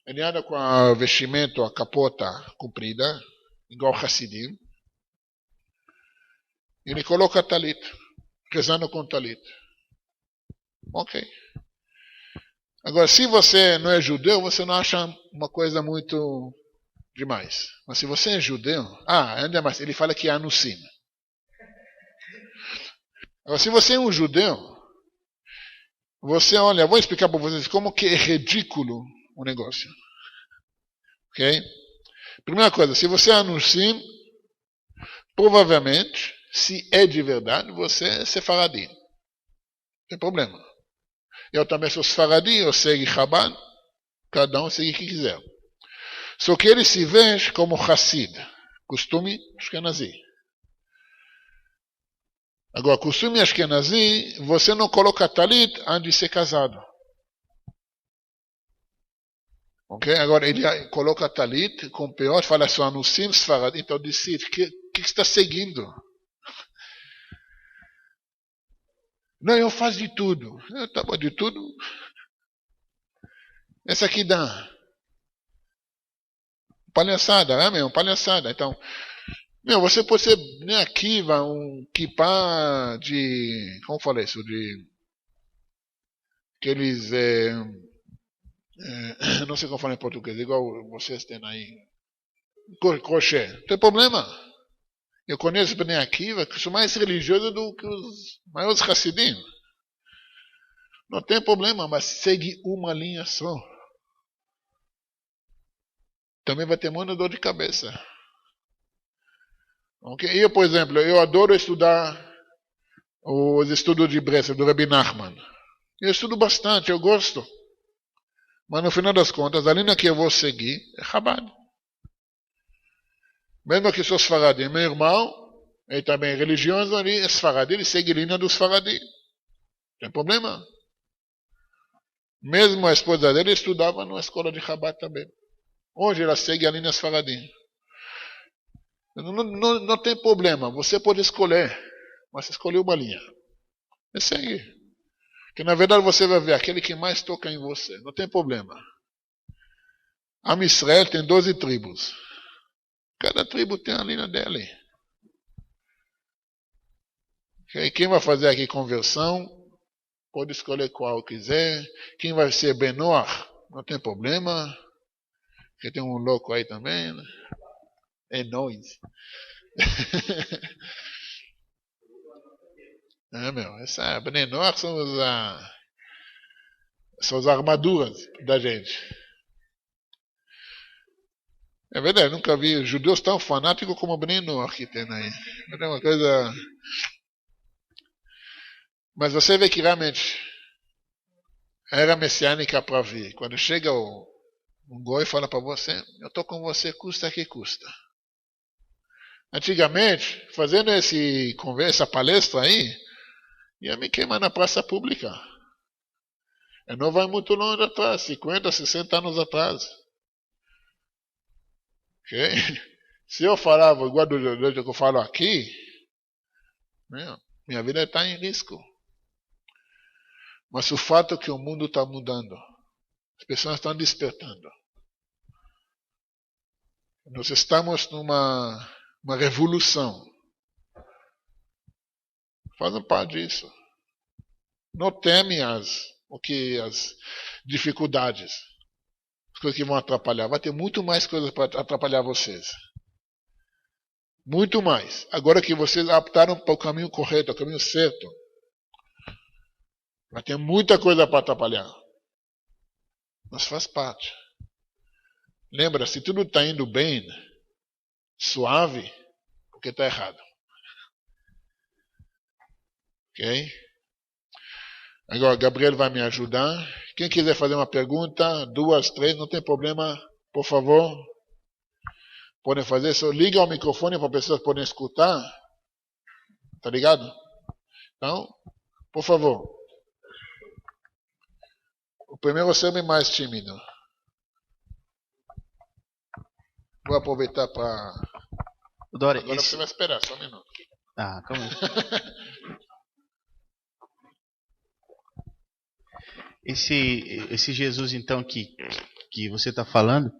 Ele anda com o vestimento, a capota comprida, igual Hassidim. Ele coloca talit, rezando com talit. Ok. Agora, se você não é judeu, você não acha uma coisa muito demais. Mas se você é judeu, ainda mais, ele fala que é anusim. Agora, se você é um judeu, você olha, vou explicar para vocês como que é ridículo o negócio. Ok? Primeira coisa, se você é anuncia, provavelmente, se é de verdade, você é sefaradi. Não tem problema. Eu também sou sefaradi, eu sigo Chabad, cada um segue o que quiser. Só que ele se vê como Hassid, costume Ashkenazi. Agora, costume Ashkenazi, você não coloca talit antes de ser casado. Ok? Agora, ele coloca talit com peor, fala só anusim, Sfarad, então decide, o que está seguindo? Não, eu faço de tudo. Tá bom, de tudo. Essa aqui dá. Palhaçada, né, meu? Palhaçada. Então, você pode ser aqui, um kippah de. Como eu falei isso? De. Aqueles. Não sei como falar em português, igual vocês têm aí. Crochê. Não tem problema. Eu conheço Bnei Akiva, que são mais religiosos do que os maiores Hassidim. Não tem problema, mas segue uma linha só. também vai ter muita dor de cabeça. Okay? Eu, por exemplo, eu adoro estudar os estudos de Breslev, do Rabbi Nachman. Eu estudo bastante, eu gosto. Mas no final das contas, a linha que eu vou seguir é Chabad. Mesmo que sou Sfaradi, meu irmão, ele também é religioso ali, é Sfaradi, ele segue a linha dos Sfaradi. Não tem problema. Mesmo a esposa dele estudava numa escola de Chabad também. Hoje ela segue a linha Sfaradi. Não tem problema, você pode escolher, mas escolheu uma linha. E segue. Que na verdade você vai ver aquele que mais toca em você. Não tem problema. Am Israel tem 12 tribos. Cada tribo tem a linha dele. Okay? Quem vai fazer aqui conversão, pode escolher qual quiser. Quem vai ser Benoar, não tem problema. Porque tem um louco aí também. Né? É nóis. Essa Benoar são as armaduras da gente. É verdade, eu nunca vi judeus tão fanáticos como o Benoar que tem aí. É uma coisa... Mas você vê que realmente era messiânica para vir. Quando chega um goi e fala para você, eu estou com você, custa que custa. Antigamente, fazendo essa palestra aí, ia me queimar na praça pública. E não vai muito longe atrás, 50, 60 anos atrás. Okay? Se eu falava igual do jeito que eu falo aqui, minha vida está em risco. Mas o fato é que o mundo está mudando. As pessoas estão despertando. Nós estamos numa revolução. Fazem parte disso. Não teme as dificuldades. As coisas que vão atrapalhar. Vai ter muito mais coisas para atrapalhar vocês. Muito mais. Agora que vocês optaram para o caminho correto, o caminho certo. Vai ter muita coisa para atrapalhar. Mas faz parte. Lembra, se tudo está indo bem, suave, porque está errado. Ok? Agora, Gabriel vai me ajudar. Quem quiser fazer uma pergunta, 2, 3, não tem problema, por favor. Podem fazer, só liga o microfone para as pessoas poderem escutar. Tá ligado? Então, por favor. O primeiro sempre mais tímido. Vou aproveitar para... Agora você vai esperar, só um minuto. Ah, calma aí. Esse Jesus, então, que você está falando,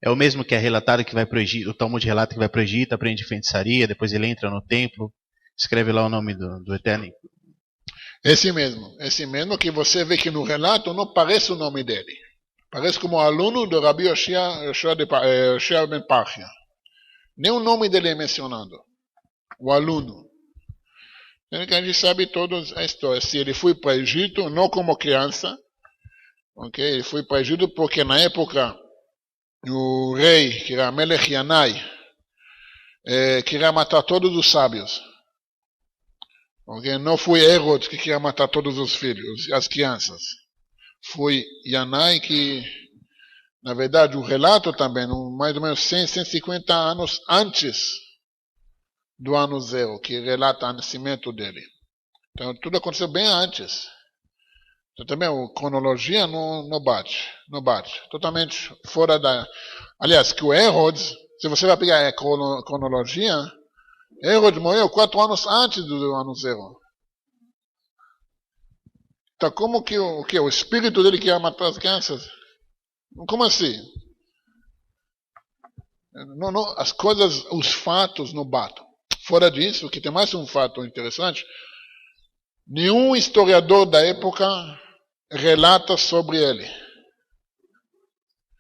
é o mesmo que é relatado que vai para o Egito, o Talmud relata que vai para o Egito, aprende feitiçaria, depois ele entra no templo, escreve lá o nome do Eterno. Esse mesmo que você vê que no relato não parece o nome dele. Parece como aluno do Rabbi Yoshia ben Parchia. Nem o nome dele é mencionado. O aluno. A gente sabe toda a história. Se ele foi para o Egito, não como criança. Okay? Ele foi para o Egito porque na época o rei, que era Melech Yanai, queria matar todos os sábios. Okay? Não foi Herod que queria matar todos os filhos, as crianças. Foi Yanai que, na verdade, o relato também, mais ou menos 100, 150 anos antes do ano 0, que relata o nascimento dele. Então, tudo aconteceu bem antes. Então, também a cronologia não bate. Totalmente fora da... Aliás, que o Herodes, se você vai pegar a cronologia, Herodes morreu 4 anos antes do ano 0. Então, como que o espírito dele quer matar as crianças? Como assim? Não, as coisas, os fatos não batem. Fora disso, que tem mais um fato interessante, nenhum historiador da época relata sobre ele.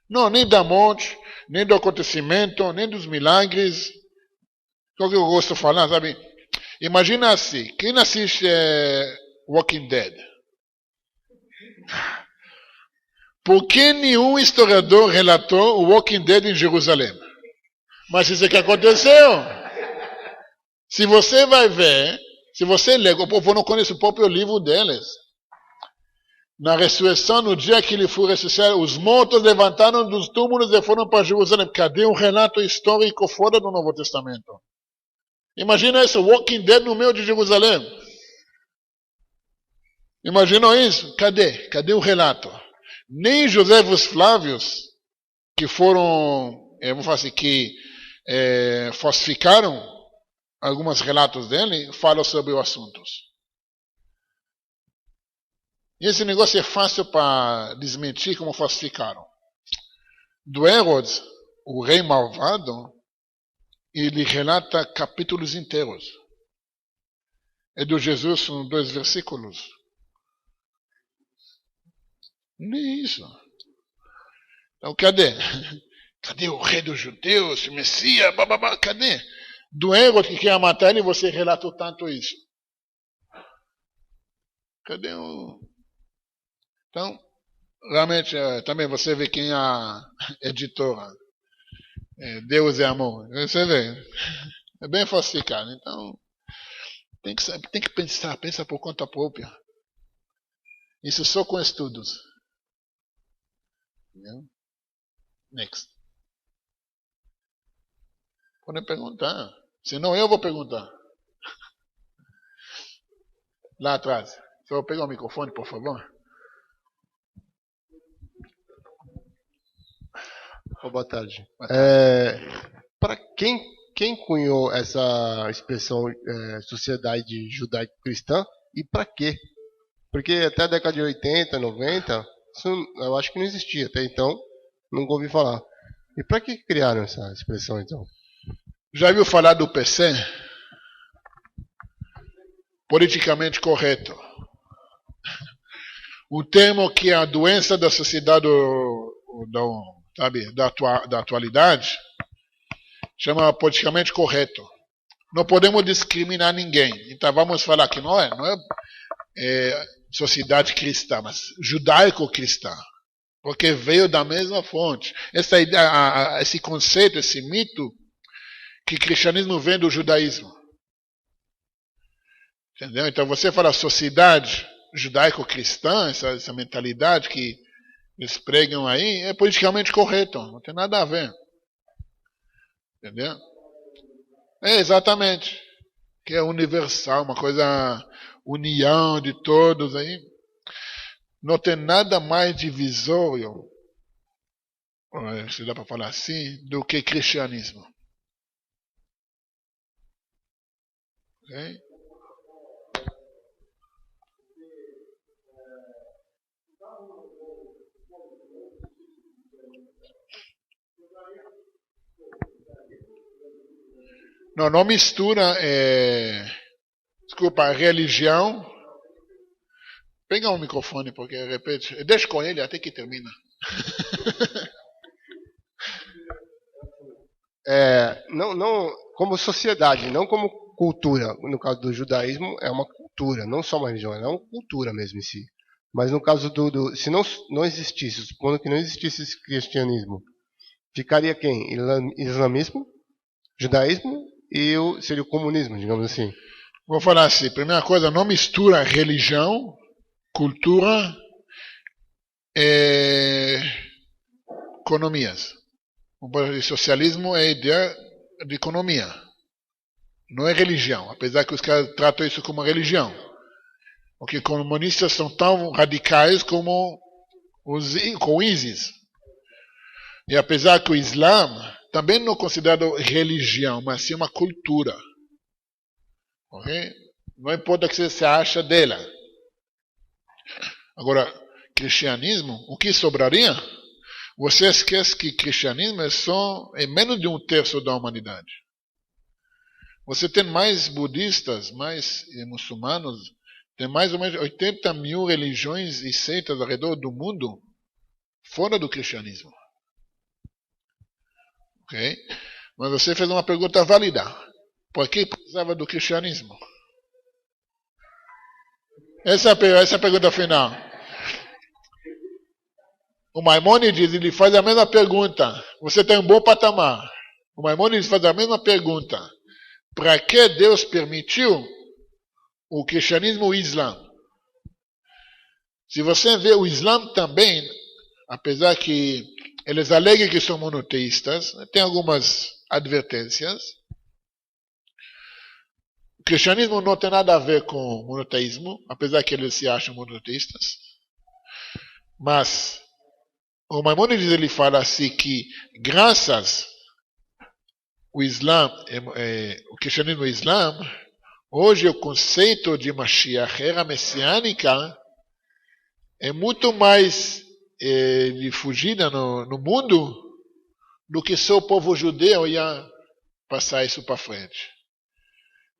Não, nem da morte, nem do acontecimento, nem dos milagres. O que eu gosto de falar, sabe? Imagina assim, quem assiste Walking Dead? Por que nenhum historiador relatou o Walking Dead em Jerusalém? Mas isso é que aconteceu. Se você vai ver, se você lê, o povo não conhece o próprio livro deles. Na ressurreição, no dia que ele foi ressuscitado, os mortos levantaram dos túmulos e foram para Jerusalém. Cadê um relato histórico fora do Novo Testamento? Imagina isso, Walking Dead no meio de Jerusalém. Imaginam isso? Cadê o relato? Nem Joséfos Flávios, que foram, vamos falar assim, que falsificaram alguns relatos dele, falam sobre os assuntos. E esse negócio é fácil para desmentir como falsificaram. Do Herodes, o rei malvado, ele relata capítulos inteiros. É do Jesus, são 2 versículos. Nem isso. Então, cadê? Cadê o rei dos judeus, o Messias, bababá, cadê? Do Herodes que quer matar ele, você relatou tanto isso. Cadê o... Então, realmente, também você vê quem é a editora. Deus é amor. Você vê. É bem falsificado. Então, tem que pensa por conta própria. Isso só com estudos. Entendeu? Next. Podem perguntar. Senão eu vou perguntar. Lá atrás. Só vou pegar o microfone, por favor. Boa tarde. Para quem cunhou essa expressão sociedade judaico-cristã e para quê? Porque até a década de 80, 90, isso eu acho que não existia. Até então, nunca ouvi falar. E para que criaram essa expressão, então? Já viu falar do PC? Politicamente correto. O termo que é a doença da sociedade da atualidade chama politicamente correto. Não podemos discriminar ninguém. Então vamos falar que não é sociedade cristã, mas judaico-cristã. Porque veio da mesma fonte. Essa ideia, esse conceito, esse mito, que o cristianismo vem do judaísmo. Entendeu? Então você fala sociedade judaico-cristã, essa mentalidade que eles pregam aí, é politicamente correto. Não tem nada a ver. Entendeu? Exatamente. Que é universal, uma coisa, união de todos aí. Não tem nada mais divisório, se dá para falar assim, do que cristianismo. Okay? Não mistura, desculpa, religião. Pega um microfone, porque repete. Deixa com ele até que termina. Não como sociedade, não como cultura. No caso do judaísmo, é uma cultura, não só uma religião, é uma cultura mesmo em si. Mas no caso se não existisse, supondo que não existisse esse cristianismo, ficaria quem? Islamismo, judaísmo e seria o comunismo, digamos assim. Vou falar assim, primeira coisa, não mistura religião, cultura e economias. O socialismo é ideia de economia, não é religião, apesar que os caras tratam isso como religião. Porque comunistas são tão radicais como com ISIS. E apesar que o Islã também não é considerado religião, mas sim uma cultura. Okay? Não importa o que você acha dela. Agora, cristianismo, o que sobraria? Você esquece que cristianismo é menos de 1/3 da humanidade. Você tem mais budistas, mais muçulmanos, tem mais ou menos 80 mil religiões e seitas ao redor do mundo fora do cristianismo. Ok? Mas você fez uma pergunta válida. Por que precisava do cristianismo? Essa é a pergunta final. O Maimônides, ele faz a mesma pergunta. Você tem um bom patamar. O Maimônides faz a mesma pergunta. Para que Deus permitiu o cristianismo e o Islã? Se você vê o Islã também, apesar que eles alegam que são monoteístas, tem algumas advertências. O cristianismo não tem nada a ver com monoteísmo, apesar que eles se acham monoteístas. Mas o Maimônides ele fala assim que graças ao Islã, o cristianismo e o Islã, hoje o conceito de Mashiach, era messiânica, é muito mais difundida no mundo do que só o povo judeu ia passar isso para frente.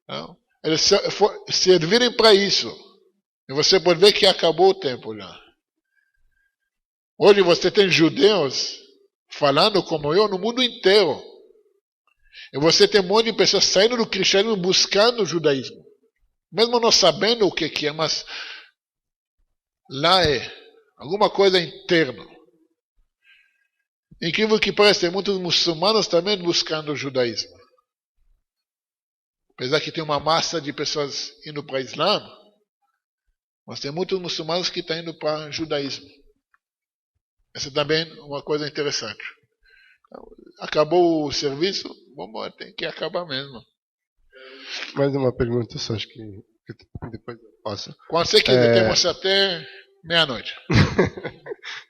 Não? Eles servirem para isso. E você pode ver que acabou o tempo já. Hoje você tem judeus falando como eu no mundo inteiro. E você tem um monte de pessoas saindo do cristianismo buscando o judaísmo. Mesmo não sabendo o que é, mas lá é alguma coisa interna. Incrível que pareça, tem muitos muçulmanos também buscando o judaísmo. Apesar que tem uma massa de pessoas indo para o Islã, mas tem muitos muçulmanos que estão indo para o judaísmo. Essa também é uma coisa interessante. Acabou o serviço, vamos, tem que acabar mesmo. Mais uma pergunta só, acho que depois eu passo. Quando você quiser, temos até meia-noite.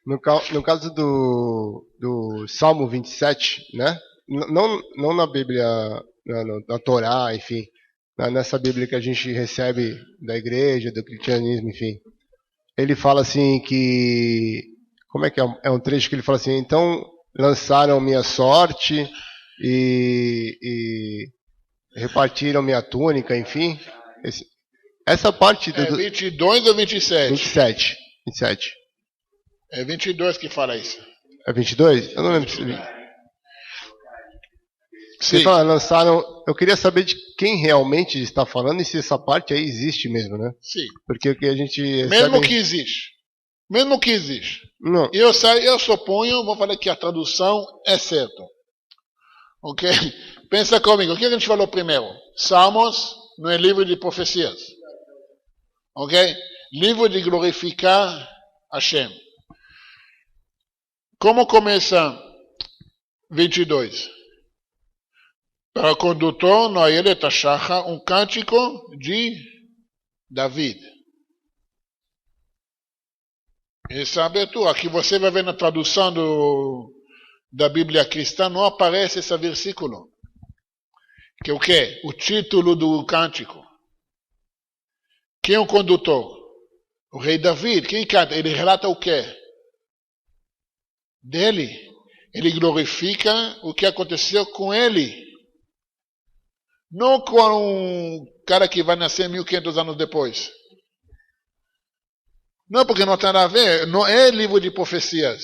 No caso do Salmo 27, né? Não na Bíblia, na Torá, enfim, nessa Bíblia que a gente recebe da igreja, do cristianismo, enfim. Ele fala assim que... Como é que é? É um trecho que ele fala assim, então lançaram minha sorte e repartiram minha túnica, enfim. Essa parte do... 22 ou 27? 27. É 22 que fala isso. É 22? Eu não lembro. Você fala, lançaram... Eu queria saber de quem realmente está falando e se essa parte aí existe mesmo, né? Sim. Porque o que a gente recebe... Mesmo que existe. Mesmo que existe. Não. Eu suponho, vou falar que a tradução é certa. Ok? Pensa comigo, o que a gente falou primeiro? Salmos não é livro de profecias. Ok? Livro de glorificar Hashem. Como começa 22? Para o condutor, Noel Tashacha, um cântico de David. Essa abertura, aqui você vai ver na tradução da Bíblia cristã, não aparece esse versículo. Que é o quê? O título do cântico. Quem é o condutor? O rei David. Quem canta? Ele relata o quê? Dele. Ele glorifica o que aconteceu com ele. Não com um cara que vai nascer 1500 anos depois. Não, porque não tem nada a ver. Não é livro de profecias.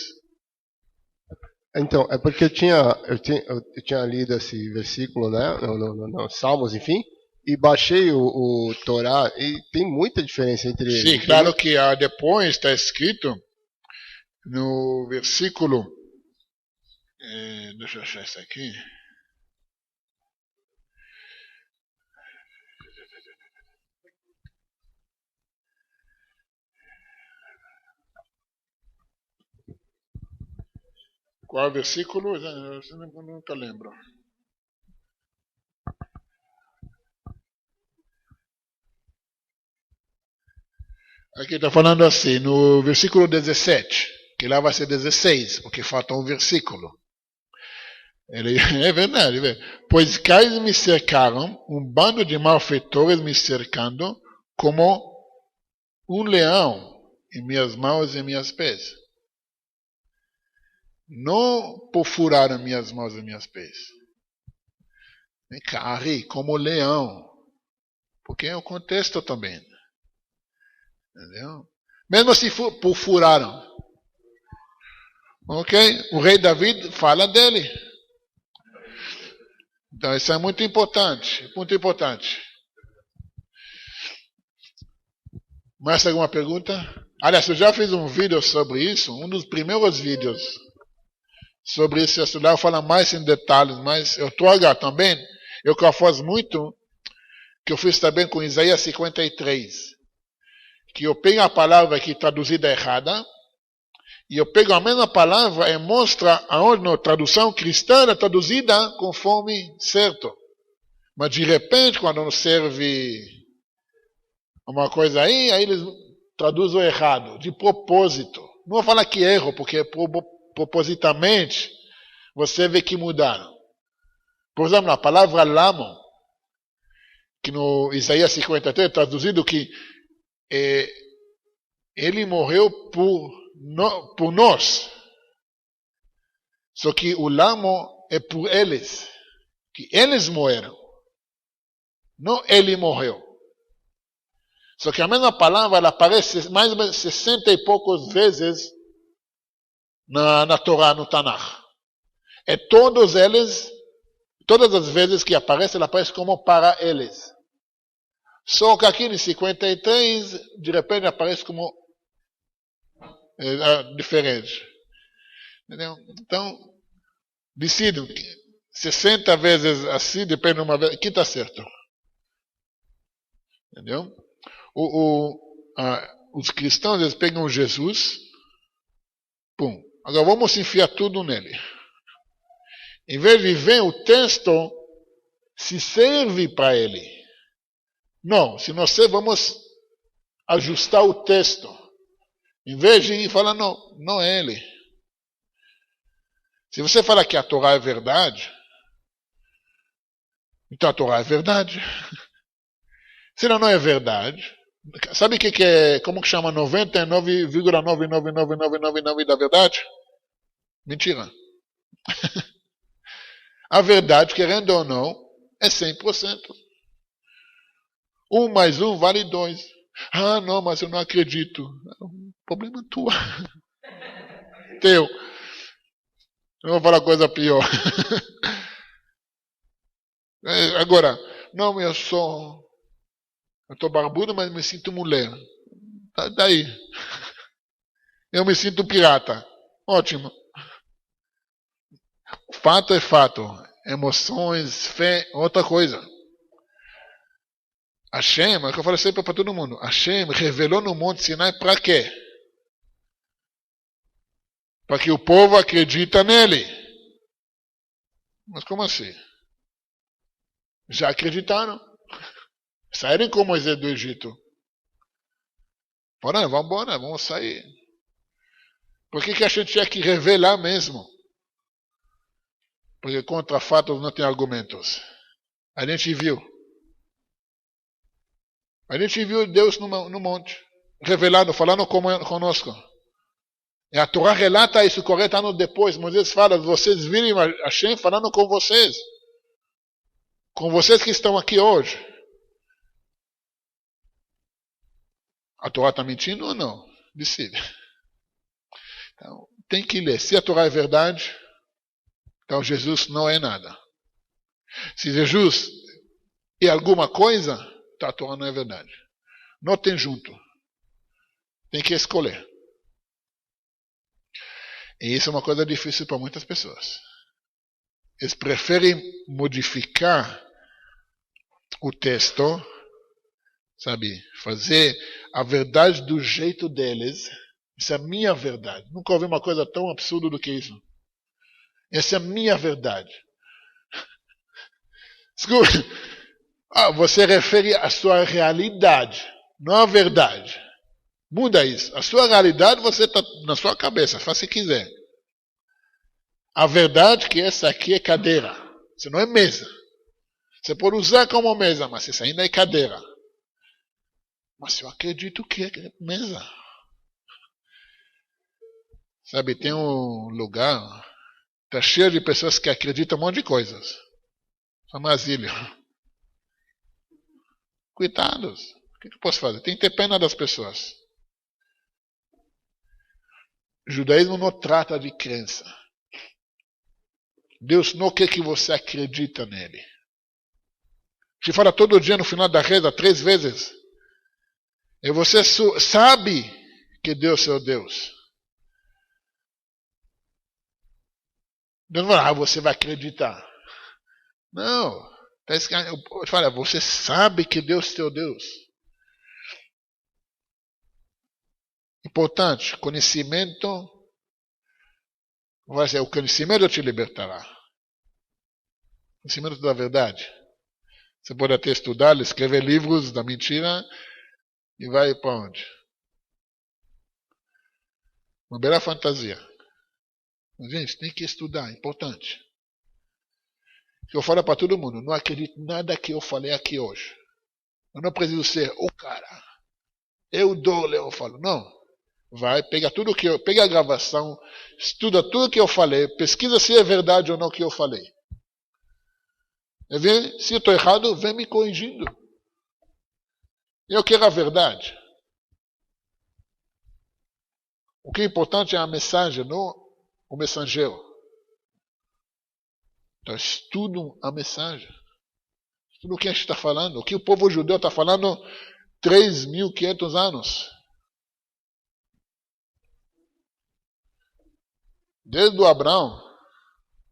Então, é porque eu tinha lido esse versículo, né? No Salmos, enfim. E baixei o Torá. E tem muita diferença entre eles. Sim, claro que depois está escrito no versículo. Deixa eu achar isso aqui. Qual versículo? Eu nunca lembro. Aqui está falando assim, no versículo 17, que lá vai ser 16, porque falta um versículo. É verdade, pois cais me cercaram, um bando de malfeitores me cercando, como um leão em minhas mãos e minhas pés. Não perfuraram minhas mãos e minhas pés. Carri, como leão. Porque é o contexto também. Entendeu? Mesmo se perfuraram. Ok? O rei David fala dele. Então isso é muito importante. Muito importante. Mais alguma pergunta? Aliás, eu já fiz um vídeo sobre isso, um dos primeiros vídeos sobre isso. Eu falo mais em detalhes, mas eu trago também, eu que faço muito, que eu fiz também com Isaías 53, que eu pego a palavra aqui traduzida errada, e eu pego a mesma palavra e mostro aonde na tradução cristã é traduzida conforme certo. Mas de repente, quando não serve uma coisa aí eles traduzem errado, de propósito. Não vou falar que erro, porque propositamente você vê que mudaram. Por exemplo, a palavra lamo, que no Isaías 53 é traduzido que ele morreu por nós. Só que o lamo é por eles, que eles morreram. Não ele morreu. Só que a mesma palavra ela aparece mais ou menos 60 e poucas vezes na Torá, no Tanakh. E todas as vezes que aparece, ela aparece como para eles. Só que aqui em 53, de repente aparece como diferente. Entendeu? Então, decido 60 vezes assim, depende de uma vez. Aqui está certo. Entendeu? Os cristãos, eles pegam Jesus, pum. Agora vamos enfiar tudo nele. Em vez de ver o texto, se serve para ele. Não, se nós vamos ajustar o texto. Em vez de falar, não é ele. Se você falar que a Torá é verdade, então a Torá é verdade. Se não é verdade, sabe o que é, como que chama 99,99999 da verdade? Mentira. A verdade, querendo ou não, é 100%. 1 mais 1 vale 2. Ah, não, mas eu não acredito. Problema tua. Teu. Eu vou falar coisa pior. Agora, não, eu estou barbudo, mas me sinto mulher. Daí. Eu me sinto pirata. Ótimo. Fato é fato. Emoções, fé, outra coisa. Hashem, é o que eu falo sempre para todo mundo. Hashem revelou no Monte Sinai para quê? Para que o povo acredita nele. Mas como assim? Já acreditaram. Saíram com Moisés do Egito. Bora, vamos embora, vamos sair. Por que a gente tinha que revelar mesmo? Porque contra fatos não tem argumentos. A gente viu. A gente viu Deus no monte, revelado, falando conosco. E a Torá relata isso 40 anos depois. Moisés fala, vocês viram Hashem falando com vocês. Com vocês que estão aqui hoje. A Torá está mentindo ou não? Decide. Então, tem que ler. Se a Torá é verdade, então Jesus não é nada. Se Jesus é alguma coisa, então a Torá não é verdade. Não tem junto. Tem que escolher. E isso é uma coisa difícil para muitas pessoas. Eles preferem modificar o texto, sabe? Fazer a verdade do jeito deles. Isso é a minha verdade. Nunca ouvi uma coisa tão absurda do que isso. Essa é a minha verdade. Escuta. Você refere à sua realidade, não à verdade. Muda isso. A sua realidade você está na sua cabeça, faz se quiser. A verdade é que essa aqui é cadeira. Isso não é mesa. Você pode usar como mesa, mas isso ainda é cadeira. Mas eu acredito que é mesa. Sabe, tem um lugar, está cheio de pessoas que acreditam em um monte de coisas. Chama asilo. Coitados. O que eu posso fazer? Tem que ter pena das pessoas. O judaísmo não trata de crença. Deus não quer que você acredita nele. Se fala todo dia no final da reza, 3 vezes. E você sabe que Deus é o Deus. Deus não fala, você vai acreditar. Não. Eu falo, você sabe que Deus é teu Deus. Importante, conhecimento. Vai ser, o conhecimento te libertará. O conhecimento da verdade. Você pode até estudar, escrever livros da mentira e vai para onde? Uma bela fantasia. Mas, gente, tem que estudar, é importante. Eu falo para todo mundo, não acredito em nada que eu falei aqui hoje. Eu não preciso ser o cara. Eu falo, não. Vai, pega pega a gravação, estuda tudo que eu falei, pesquisa se é verdade ou não que eu falei. Se eu estou errado, vem me corrigindo. Eu quero a verdade. O que é importante é a mensagem, não o mensageiro. Então, estudam a mensagem. Estudam o que a gente está falando. O que o povo judeu está falando 3.500 anos. Desde o Abraão,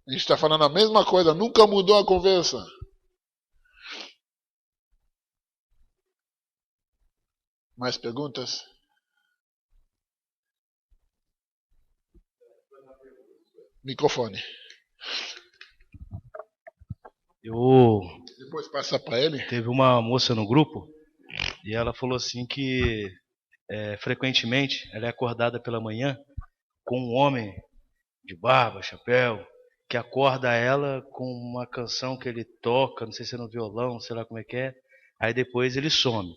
a gente está falando a mesma coisa. Nunca mudou a conversa. Mais perguntas? Microfone. Depois passa para ele. Teve uma moça no grupo e ela falou assim que frequentemente ela é acordada pela manhã com um homem de barba, chapéu, que acorda ela com uma canção que ele toca, não sei se é no violão, sei lá como é que é, aí depois ele some.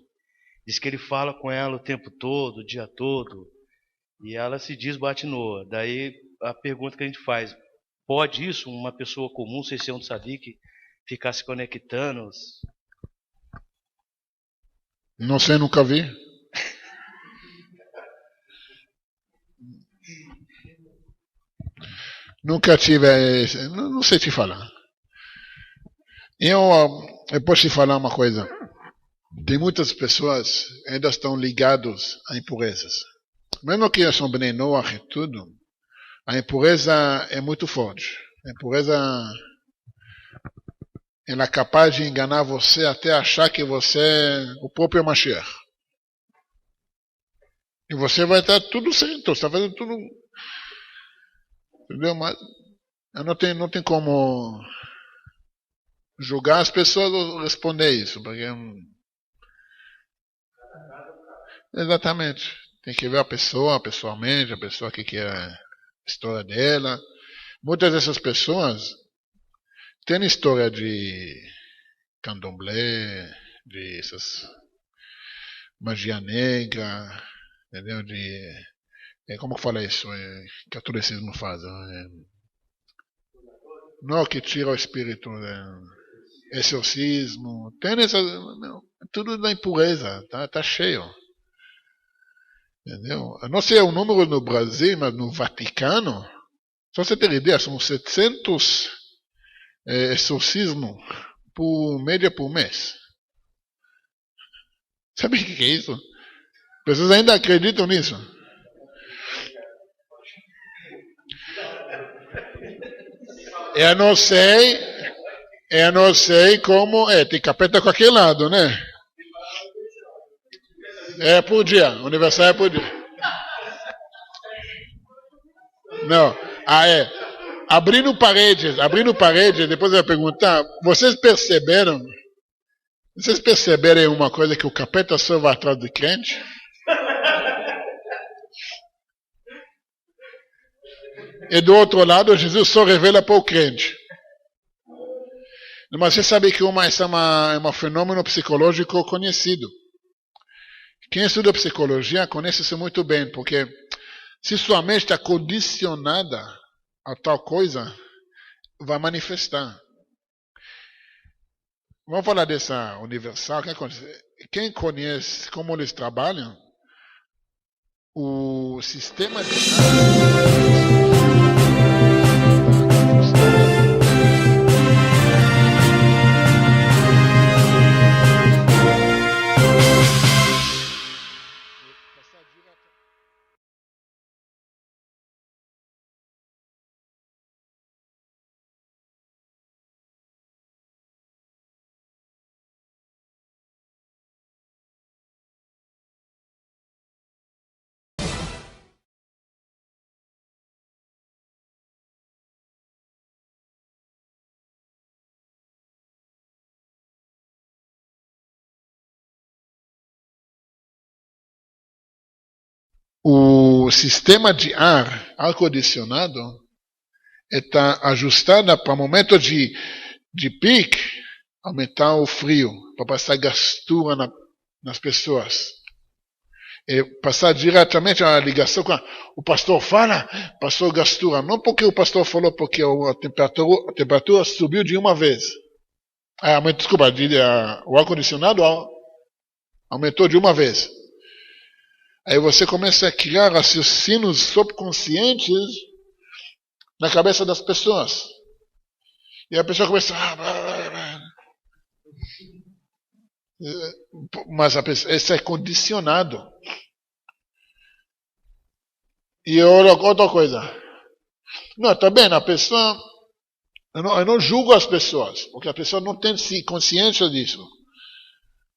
Diz que ele fala com ela o tempo todo, o dia todo, e ela se diz bate nua. Daí a pergunta que a gente faz, pode isso, uma pessoa comum, sem ser um tzadik, ficar se conectando? Não sei, nunca vi. Nunca tive, não sei te falar. Eu posso te falar uma coisa. Tem muitas pessoas que ainda estão ligadas a impurezas. Mesmo que são Bnei Noach e tudo, a impureza é muito forte. A impureza ela é capaz de enganar você até achar que você é o próprio Mashiach. E você vai estar tudo certo, você está fazendo tudo. Entendeu? Mas não tem como julgar as pessoas ou responder isso. Porque exatamente. Tem que ver a pessoa pessoalmente, a pessoa que quer a história dela. Muitas dessas pessoas têm história de candomblé, de essas magia negra, entendeu? Como que fala isso? Catolicismo faz. Não, que tira o espírito. Exorcismo. Tem essa. Tudo da impureza. Tá cheio. Entendeu? Eu não sei o número no Brasil, mas no Vaticano, só você ter ideia, são 700 exorcismos por média por mês. Sabe o que é isso? Pessoas ainda acreditam nisso. Eu não sei como. Tem capeta com aquele lado, né? É por dia. Aniversário é por dia. Não. Abrindo paredes, depois eu vou perguntar. Vocês perceberam uma coisa que o capeta só vai atrás do crente? E do outro lado, Jesus só revela para o crente. Mas você sabe que isso é um fenômeno psicológico conhecido. Quem estuda psicologia conhece isso muito bem, porque se sua mente está condicionada a tal coisa, vai manifestar. Vamos falar dessa universal. Quem conhece como eles trabalham, o sistema de o sistema de ar-condicionado está ajustado para momento de pique, aumentar o frio, para passar gastura nas pessoas. E passar diretamente a ligação com o pastor fala, pastor gastura. Não porque o pastor falou, porque a temperatura subiu de uma vez. Desculpa, o ar-condicionado aumentou de uma vez. Aí você começa a criar raciocínios subconscientes na cabeça das pessoas. E a pessoa começa mas isso é condicionado. E outra coisa. Não, tá bem, a pessoa... Eu não julgo as pessoas, porque a pessoa não tem consciência disso.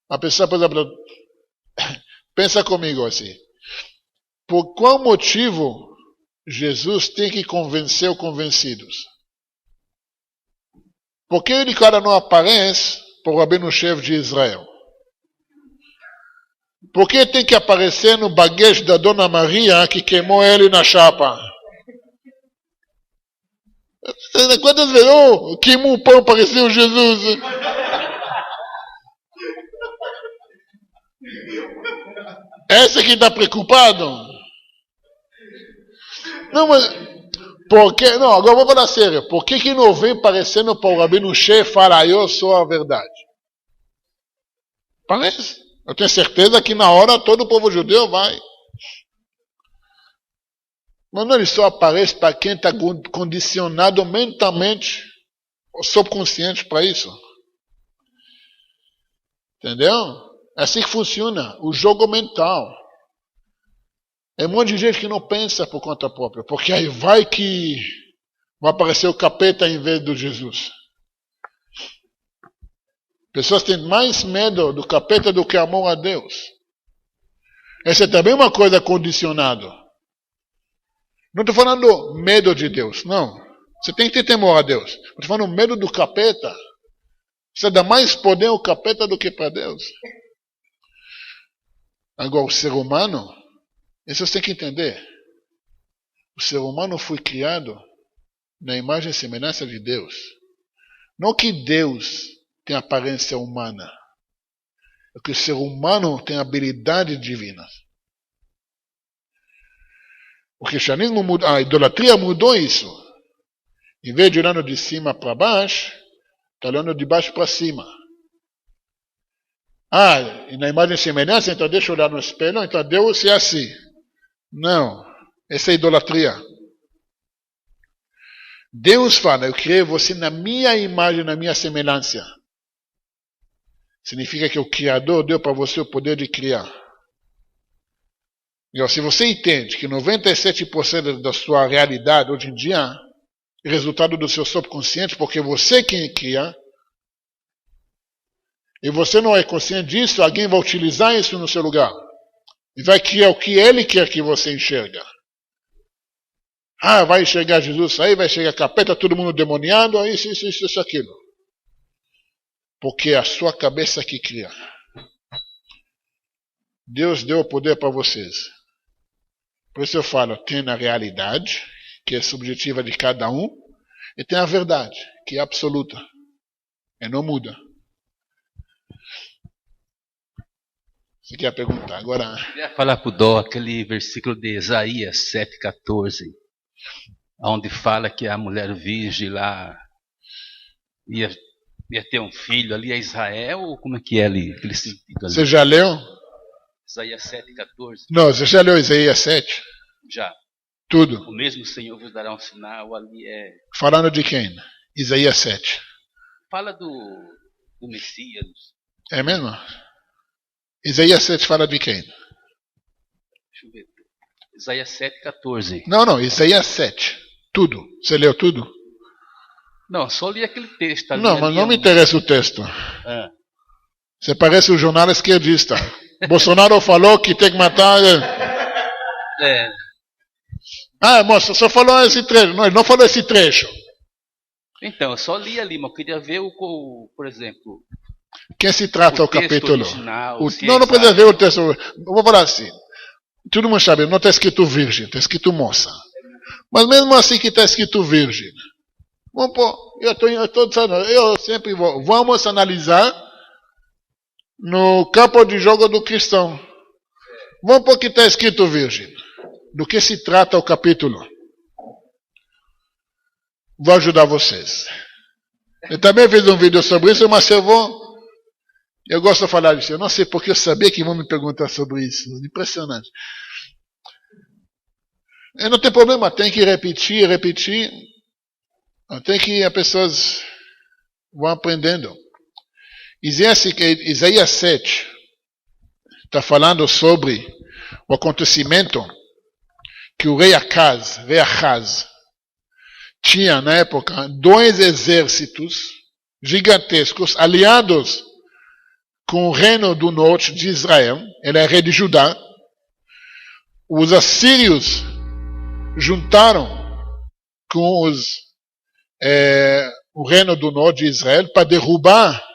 A pessoa, por exemplo, pensa comigo assim. Por qual motivo Jesus tem que convencer os convencidos? Por que ele, cara, não aparece para o rabino-chefe de Israel? Por que tem que aparecer no baguete da Dona Maria que queimou ele na chapa? Quantas vezes queimou o pão, pareceu Jesus? Esse que está preocupado? Não, mas... Não, agora vou falar sério. Por que não vem parecendo para o rabino-chefe falar, eu sou a verdade? Parece. Eu tenho certeza que na hora todo o povo judeu vai. Mas não, ele só aparece para quem está condicionado mentalmente ou subconsciente para isso. Entendeu? É assim que funciona o jogo mental. É um monte de gente que não pensa por conta própria, porque aí vai aparecer o capeta em vez do Jesus. Pessoas têm mais medo do capeta do que amor a Deus. Essa é também uma coisa condicionada. Não estou falando medo de Deus, não. Você tem que ter temor a Deus. Estou falando medo do capeta. Você dá mais poder ao capeta do que para Deus. Agora, o ser humano, isso você tem que entender. O ser humano foi criado na imagem e semelhança de Deus. Não que Deus tem aparência humana. É que o ser humano tem habilidades divinas. O cristianismo mudou, a idolatria mudou isso. Em vez de olhando de cima para baixo, está olhando de baixo para cima. E na imagem e semelhança, então deixa eu olhar no espelho, então Deus é assim. Não, essa é idolatria. Deus fala, eu criei você na minha imagem, na minha semelhança. Significa que o Criador deu para você o poder de criar. Então, se você entende que 97% da sua realidade hoje em dia é resultado do seu subconsciente, porque você quem cria, e você não é consciente disso, alguém vai utilizar isso no seu lugar. E vai criar o que ele quer que você enxerga. Vai enxergar Jesus aí, vai enxergar capeta, todo mundo demoniado, isso, aquilo. Porque é a sua cabeça que cria. Deus deu o poder para vocês. Por isso eu falo, tem a realidade, que é subjetiva de cada um, e tem a verdade, que é absoluta. E não muda. Você quer perguntar? Agora... Eu queria falar para o Dó aquele versículo de Isaías 7,14, onde fala que a mulher virgem lá ia ter um filho ali, é Israel, ou como é que é ali? Aquele sentido ali? Você já leu? Isaías 7,14. Não, você já leu Isaías 7? Já. Tudo. O mesmo Senhor vos dará um sinal, ali é... Falando de quem? Isaías 7. Fala do Messias. É mesmo? Isaías 7 fala de quem? Deixa eu ver. Isaías 7,14. Não, Isaías 7. Tudo. Você leu tudo? Não, só li aquele texto ali. Não, mas não me interessa o texto. Você parece um jornal esquerdista. Bolsonaro falou que tem que matar... moça, só falou esse trecho. Não, ele não falou esse trecho. Então, eu só li ali, mas eu queria ver, por exemplo... Quem se trata o capítulo? Original, não precisa ver o texto. Eu vou falar assim. todo mundo sabe, não está escrito virgem, está escrito moça. Mas mesmo assim que está escrito virgem. Vamos pôr, eu sempre vou. Vamos analisar no campo de jogo do cristão. Vamos pôr que está escrito virgem. Do que se trata o capítulo? Vou ajudar vocês. Eu também fiz um vídeo sobre isso, mas eu gosto de falar disso. Eu não sei porque eu sabia que vão me perguntar sobre isso. Impressionante. Não tem problema, tem que repetir. Até que as pessoas vão aprendendo. Isaías 7 está falando sobre o acontecimento que o rei Ahaz, tinha na época 2 exércitos gigantescos aliados com o reino do norte de Israel. Ele é rei de Judá. Os assírios juntaram com o reino do norte de Israel para derrubar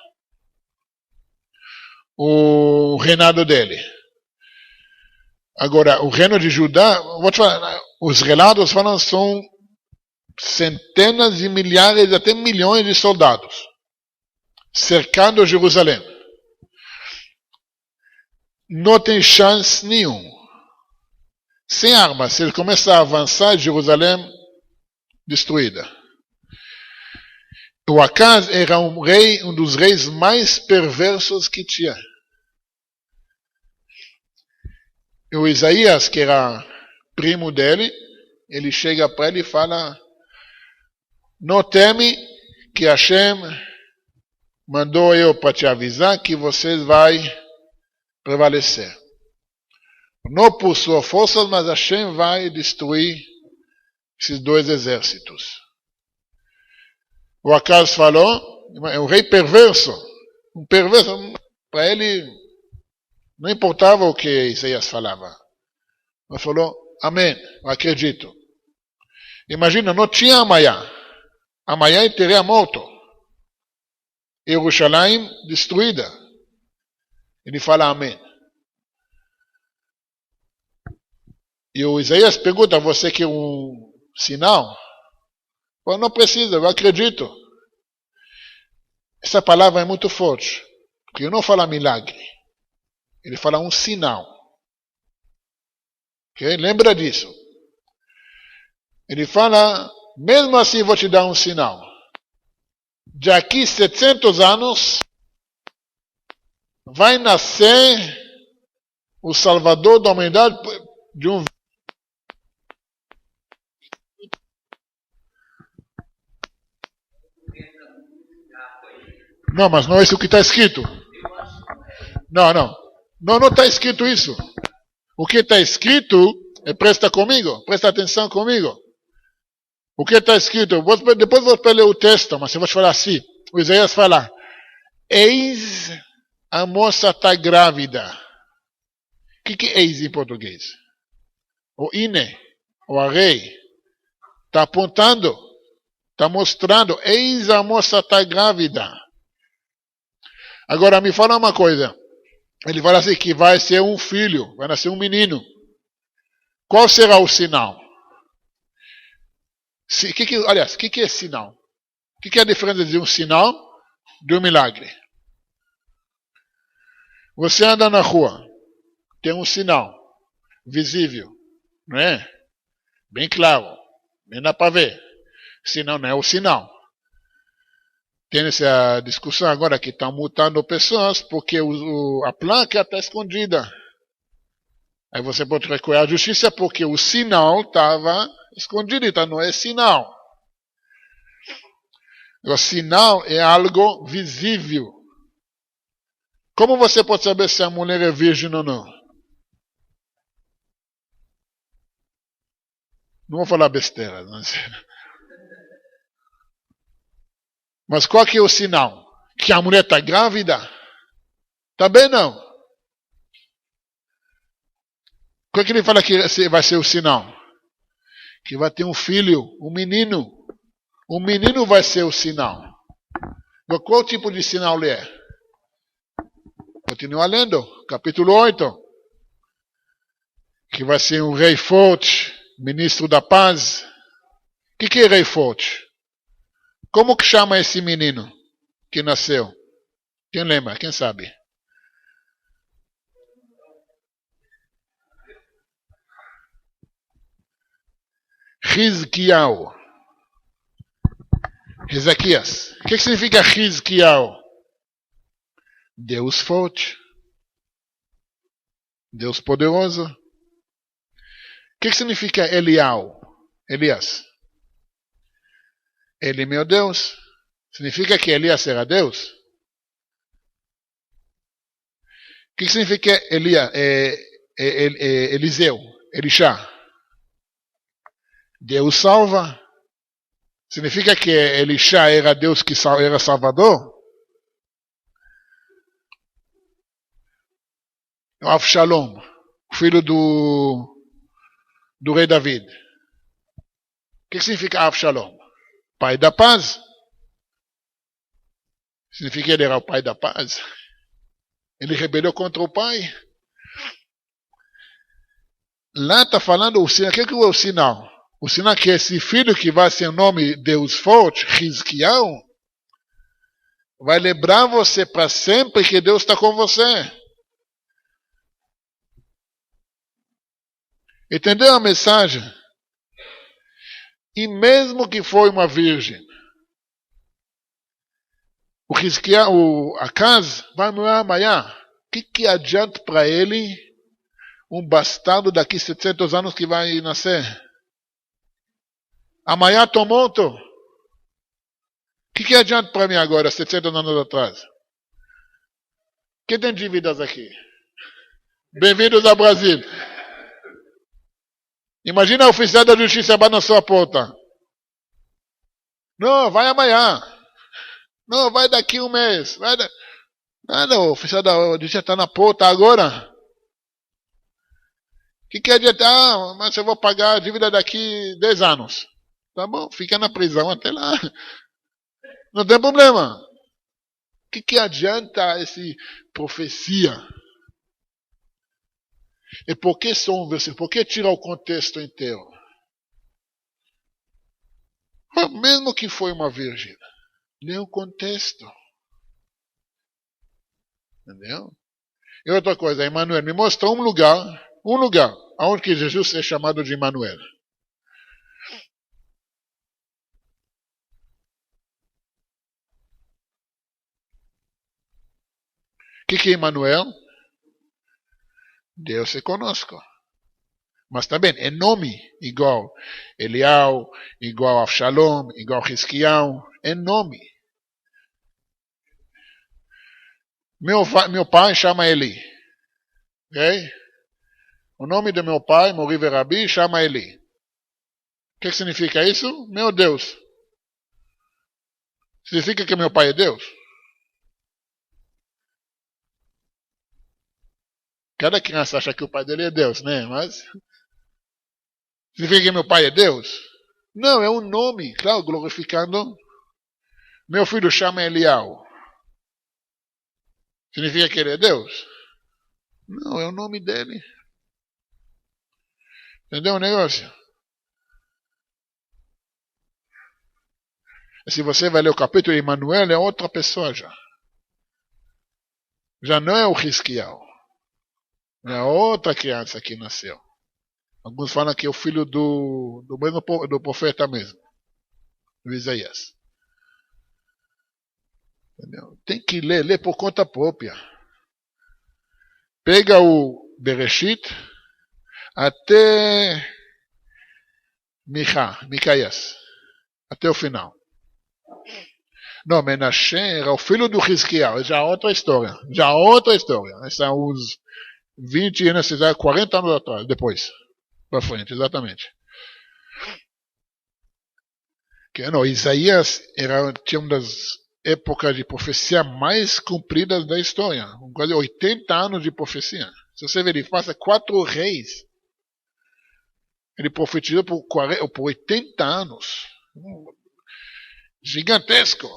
o reinado dele. Agora, o reino de Judá, vou te falar, os relatos falam que são centenas de milhares, até milhões de soldados cercando Jerusalém. Não tem chance nenhuma. Sem armas, se ele começar a avançar, Jerusalém destruída. O Acaz era um dos reis mais perversos que tinha. E o Isaías, que era primo dele, ele chega para ele e fala: não teme que Hashem mandou eu para te avisar que vocês vai prevalecer. Não por suas forças, mas Hashem vai destruir esses 2 exércitos. O Acaz falou, é um rei perverso. Um perverso, para ele, não importava o que Isaías falava. Mas falou, amém, eu acredito. Imagina, não tinha amanhã. Amanhã ele teria morto. Jerusalém destruída. Ele fala amém. E o Isaías pergunta, você quer um sinal? Eu não precisa, eu acredito. Essa palavra é muito forte. Porque ele não fala milagre. Ele fala um sinal. Okay? Lembra disso. Ele fala, mesmo assim vou te dar um sinal. De aqui 700 anos, vai nascer o Salvador da humanidade de um... Não, mas não é isso que está escrito. Não está escrito isso. O que está escrito, presta atenção comigo. O que está escrito, depois vou ler o texto, mas eu vou te falar assim. O Isaías fala, eis a moça está grávida. O que é eis em português? O ine, o arrei, está apontando, está mostrando, eis a moça está grávida. Agora me fala uma coisa. Ele fala assim que vai ser um filho, vai nascer um menino. Qual será o sinal? Aliás, o que é sinal? O que é a diferença de um sinal de um milagre? Você anda na rua, tem um sinal visível, não é? Bem claro, nem dá para ver. Sinal não é o sinal. Tem essa discussão agora que estão multando pessoas porque a placa está escondida. Aí você pode recorrer à justiça porque o sinal estava escondido, então não é sinal. O sinal é algo visível. Como você pode saber se a mulher é virgem ou não? Não vou falar besteira. Não sei. Mas qual que é o sinal? Que a mulher está grávida? Também não. Qual é que ele fala que vai ser o sinal? Que vai ter um filho, um menino. O menino vai ser o sinal. Qual tipo de sinal ele é? Continua lendo, capítulo 8. que vai ser um rei forte, ministro da paz. O que é rei forte? Como que chama esse menino que nasceu? Quem lembra? Quem sabe? Hizkiyahu. Ezequias. O que significa Hizkiyahu? Deus forte. Deus poderoso. O que significa Eliau? Elias. Ele, meu Deus. Significa que Elias era Deus? O que significa Eliseu? Elisha? Deus salva. Significa que Elisha era Deus que era Salvador? Avshalom, filho do rei David. O que significa Avshalom? Pai da paz. Significa que ele era o pai da paz. Ele rebelou contra o pai. Lá está falando o sinal. O que é o sinal? O sinal é que esse filho que vai ser o nome Deus forte, Hizkiyahu, vai lembrar você para sempre que Deus está com você. Entendeu a mensagem? E mesmo que foi uma virgem, o Hizkiyahu, Acaz, vai morrer amanhã. O que adianta para ele um bastardo daqui 700 anos que vai nascer? Amanhã estou morto. O que adianta para mim agora, 700 anos atrás? Quem tem dívidas aqui? Bem-vindos ao Brasil. Imagina o oficial da justiça batendo na sua porta. Não, vai amanhã. Não, vai daqui um mês. Não, o oficial da justiça está na porta agora. O que adianta? Ah, mas eu vou pagar a dívida daqui 10 anos. Tá bom, fica na prisão até lá. Não tem problema. O que adianta essa profecia? E por que só um versículo? Por que tirar o contexto inteiro? Mesmo que foi uma virgem, lê o contexto. Entendeu? E outra coisa, Emmanuel, me mostra um lugar onde que Jesus é chamado de Emmanuel. O que é Emmanuel? Deus é conosco. Mas também é nome igual Eliau, igual Avshalom, igual Hizkiyahu, é nome. Meu pai chama Eli. Okay? O nome do meu pai, Mori Verabi, chama Eli. O que significa isso? Meu Deus. Significa que meu pai é Deus? Cada criança acha que o pai dele é Deus, né? Mas significa que meu pai é Deus? Não, é um nome, claro, glorificando. Meu filho chama Eliau. Significa que ele é Deus? Não, é o nome dele. Entendeu o negócio? E se você vai ler o capítulo de Emmanuel, é outra pessoa já. Já não é o Hizkiyahu. É outra criança que nasceu. Alguns falam que é o filho do profeta mesmo, do Isaías. Entendeu? Tem que ler por conta própria. Pega o Bereshit até Micaías, até o final. Não, Menashe era o filho do Hizkiyahu, já outra história. Esses são os 20 anos, 40 anos atrás, depois. Para frente, exatamente. Não, Isaías tinha uma das épocas de profecia mais compridas da história. Quase 80 anos de profecia. Se você ver, ele passa 4 reis. Ele profetizou por 80 anos. Gigantesco.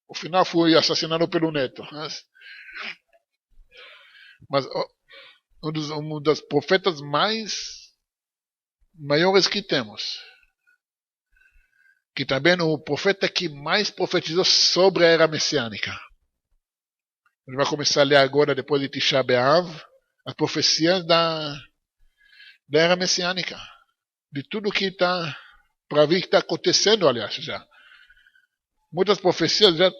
O final foi assassinado pelo neto. Mas um dos profetas maiores que temos. Que também é o profeta que mais profetizou sobre a era messiânica. A gente vai começar a ler agora, depois de Tisha B'Av, as profecias da era messiânica. De tudo que está para vir, que está acontecendo, aliás, já. Muitas profecias já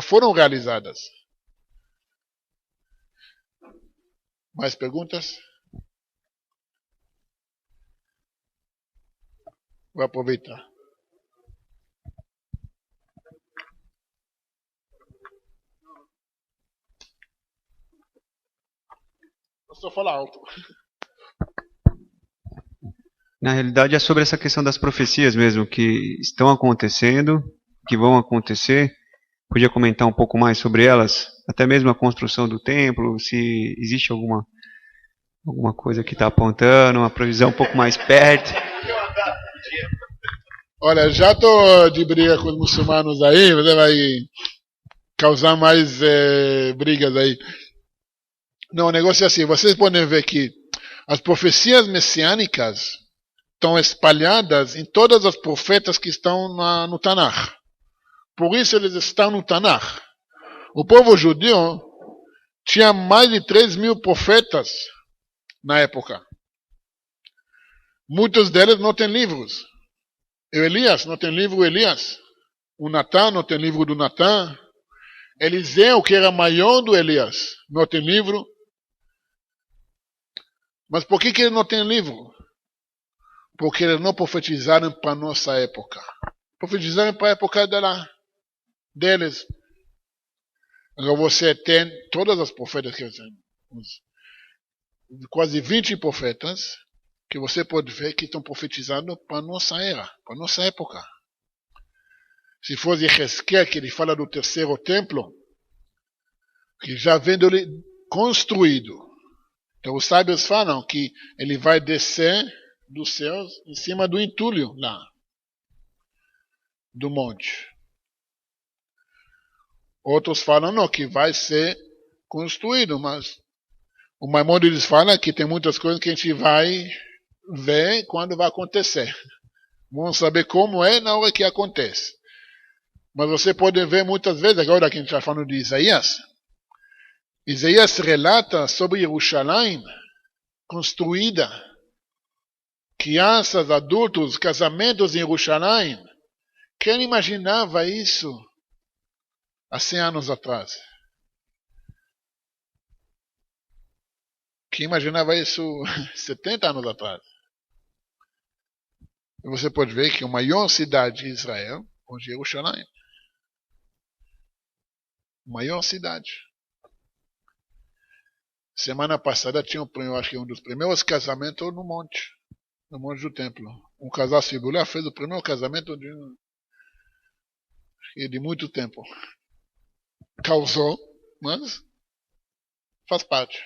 foram realizadas. Mais perguntas? Vou aproveitar. Eu só falar alto. Na realidade é sobre essa questão das profecias mesmo, que estão acontecendo, que vão acontecer. Podia comentar um pouco mais sobre elas? Até mesmo a construção do templo, se existe alguma coisa que está apontando, uma previsão um pouco mais perto. Olha, já estou de briga com os muçulmanos aí, você vai causar mais brigas aí. Não, o negócio é assim, vocês podem ver que as profecias messiânicas estão espalhadas em todas as profetas que estão no Tanakh. Por isso eles estão no Tanakh. O povo judeu tinha mais de 3.000 profetas na época. Muitos deles não têm livros. O Elias não tem livro Elias. O Natan não tem livro do Natan. Eliseu, que era maior do Elias, não tem livro. Mas por que ele não tem livro? Porque eles não profetizaram para a nossa época. Profetizaram para a época deles. Agora você tem todas as profetas, quase 20 profetas, que você pode ver que estão profetizando para a nossa era, para a nossa época. Se for Yehezkel, que ele fala do terceiro templo, que já vendo ele construído. Então os sábios falam que ele vai descer dos céus em cima do entulho lá, do monte. Outros falam não, que vai ser construído, mas o Maimônides fala que tem muitas coisas que a gente vai ver quando vai acontecer. Vamos saber como é na hora que acontece. Mas você pode ver muitas vezes, agora que a gente está falando de Isaías, Isaías relata sobre Jerusalém construída, crianças, adultos, casamentos em Jerusalém. Quem imaginava isso há 100 anos atrás? Quem imaginava isso 70 anos atrás? E você pode ver que a maior cidade de Israel é Jerusalém. Maior cidade. Semana passada tinha, eu acho que um dos primeiros casamentos no monte do templo. Um casal civil fez o primeiro casamento de muito tempo. Causou, mas faz parte.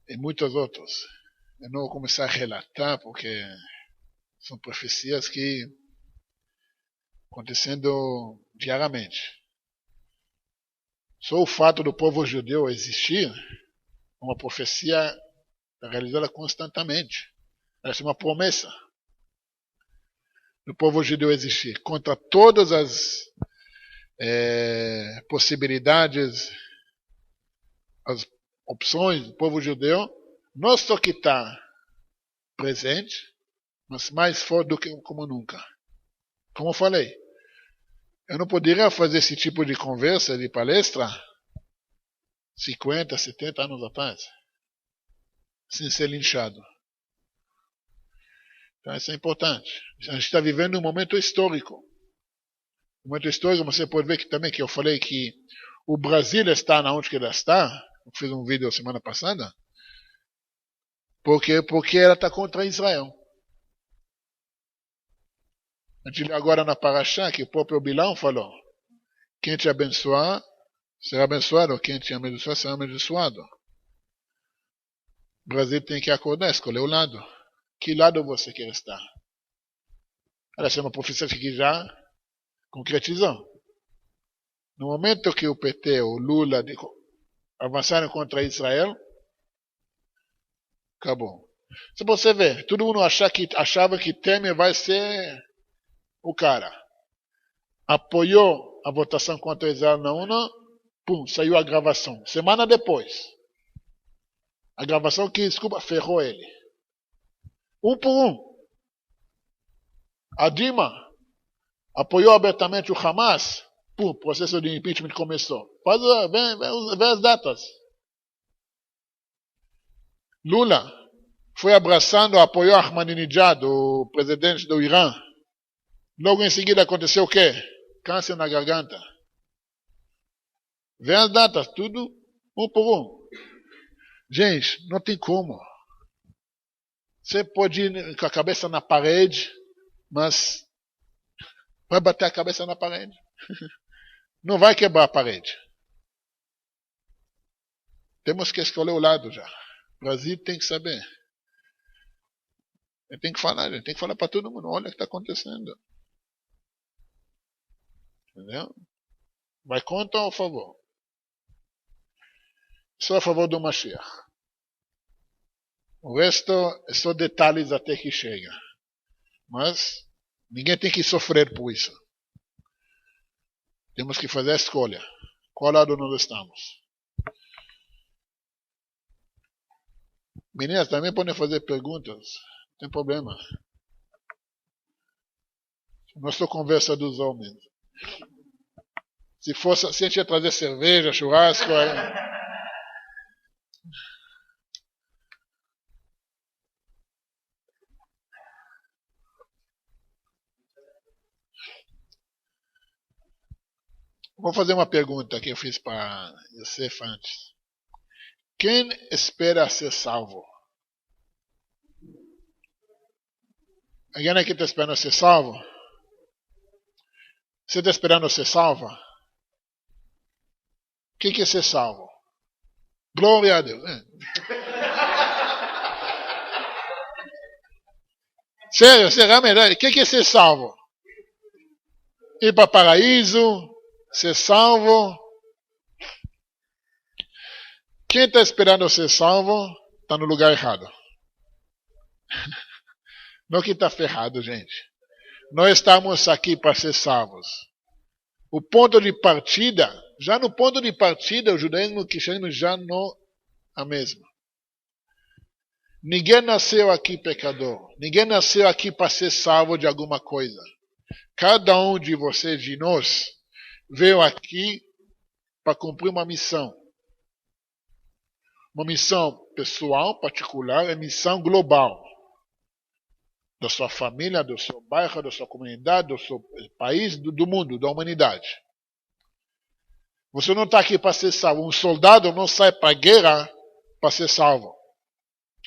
E muitos outros. Eu não vou começar a relatar porque são profecias que acontecendo diariamente. Só o fato do povo judeu existir é uma profecia realizada constantemente. Essa é uma promessa do povo judeu existir. Contra todas as possibilidades, as opções do povo judeu, não só que está presente, mas mais forte do que como nunca. Como eu falei, eu não poderia fazer esse tipo de conversa, de palestra, 50, 70 anos atrás, sem ser linchado. Então isso é importante. A gente está vivendo um momento histórico. Um momento histórico, você pode ver que também, que eu falei que o Brasil está na onde que ela está. Eu fiz um vídeo semana passada. Porque ela está contra Israel. A gente lê agora na Parashá que o próprio Bilão falou: quem te abençoar será abençoado, quem te abençoar será abençoado. O Brasil tem que acordar, escolher o lado. Que lado você quer estar? Essa é uma profecia que já concretizou. No momento que o PT, o Lula, avançaram contra Israel, acabou. Se você ver, todo mundo achava que Temer vai ser o cara. Apoiou a votação contra Israel na ONU, pum, saiu a gravação. Semana depois, a gravação que, desculpa, ferrou ele. Um por um. A Dilma apoiou abertamente o Hamas, pum, processo de impeachment começou. Vê as datas. Lula foi abraçando, apoiou Ahmadinejad, o presidente do Irã. Logo em seguida aconteceu o quê? Câncer na garganta. Vê as datas, tudo um por um. Gente, não tem como. Você pode ir com a cabeça na parede, mas vai bater a cabeça na parede. Não vai quebrar a parede. Temos que escolher o lado já. O Brasil tem que saber. Ele tem que falar para todo mundo, olha o que está acontecendo. Entendeu? Vai contra ou a favor? Sou a favor do Mashiach. O resto é só detalhes até que chega. Mas ninguém tem que sofrer por isso. Temos que fazer a escolha. Qual lado nós estamos? Meninas também podem fazer perguntas. Não tem problema. Nossa conversa dos homens. Se a gente ia trazer cerveja, churrasco. Vou fazer uma pergunta que eu fiz para Yosef antes. Quem espera ser salvo? Alguém aqui está esperando ser salvo? Você está esperando ser salva? O que é ser salvo? Glória a Deus. Sério, realmente, o que é ser salvo? Ir para o paraíso? Ser salvo? Quem está esperando ser salvo está no lugar errado. Não que está ferrado, gente. Nós estamos aqui para ser salvos. O ponto de partida, já no ponto de partida, o judaísmo e o cristianismo já não é a mesma. Ninguém nasceu aqui pecador. Ninguém nasceu aqui para ser salvo de alguma coisa. Cada um de vocês, de nós, veio aqui para cumprir uma missão. Uma missão pessoal, particular, e missão global. Da sua família, do seu bairro, da sua comunidade, do seu país, do mundo, da humanidade. Você não está aqui para ser salvo. Um soldado não sai para a guerra para ser salvo.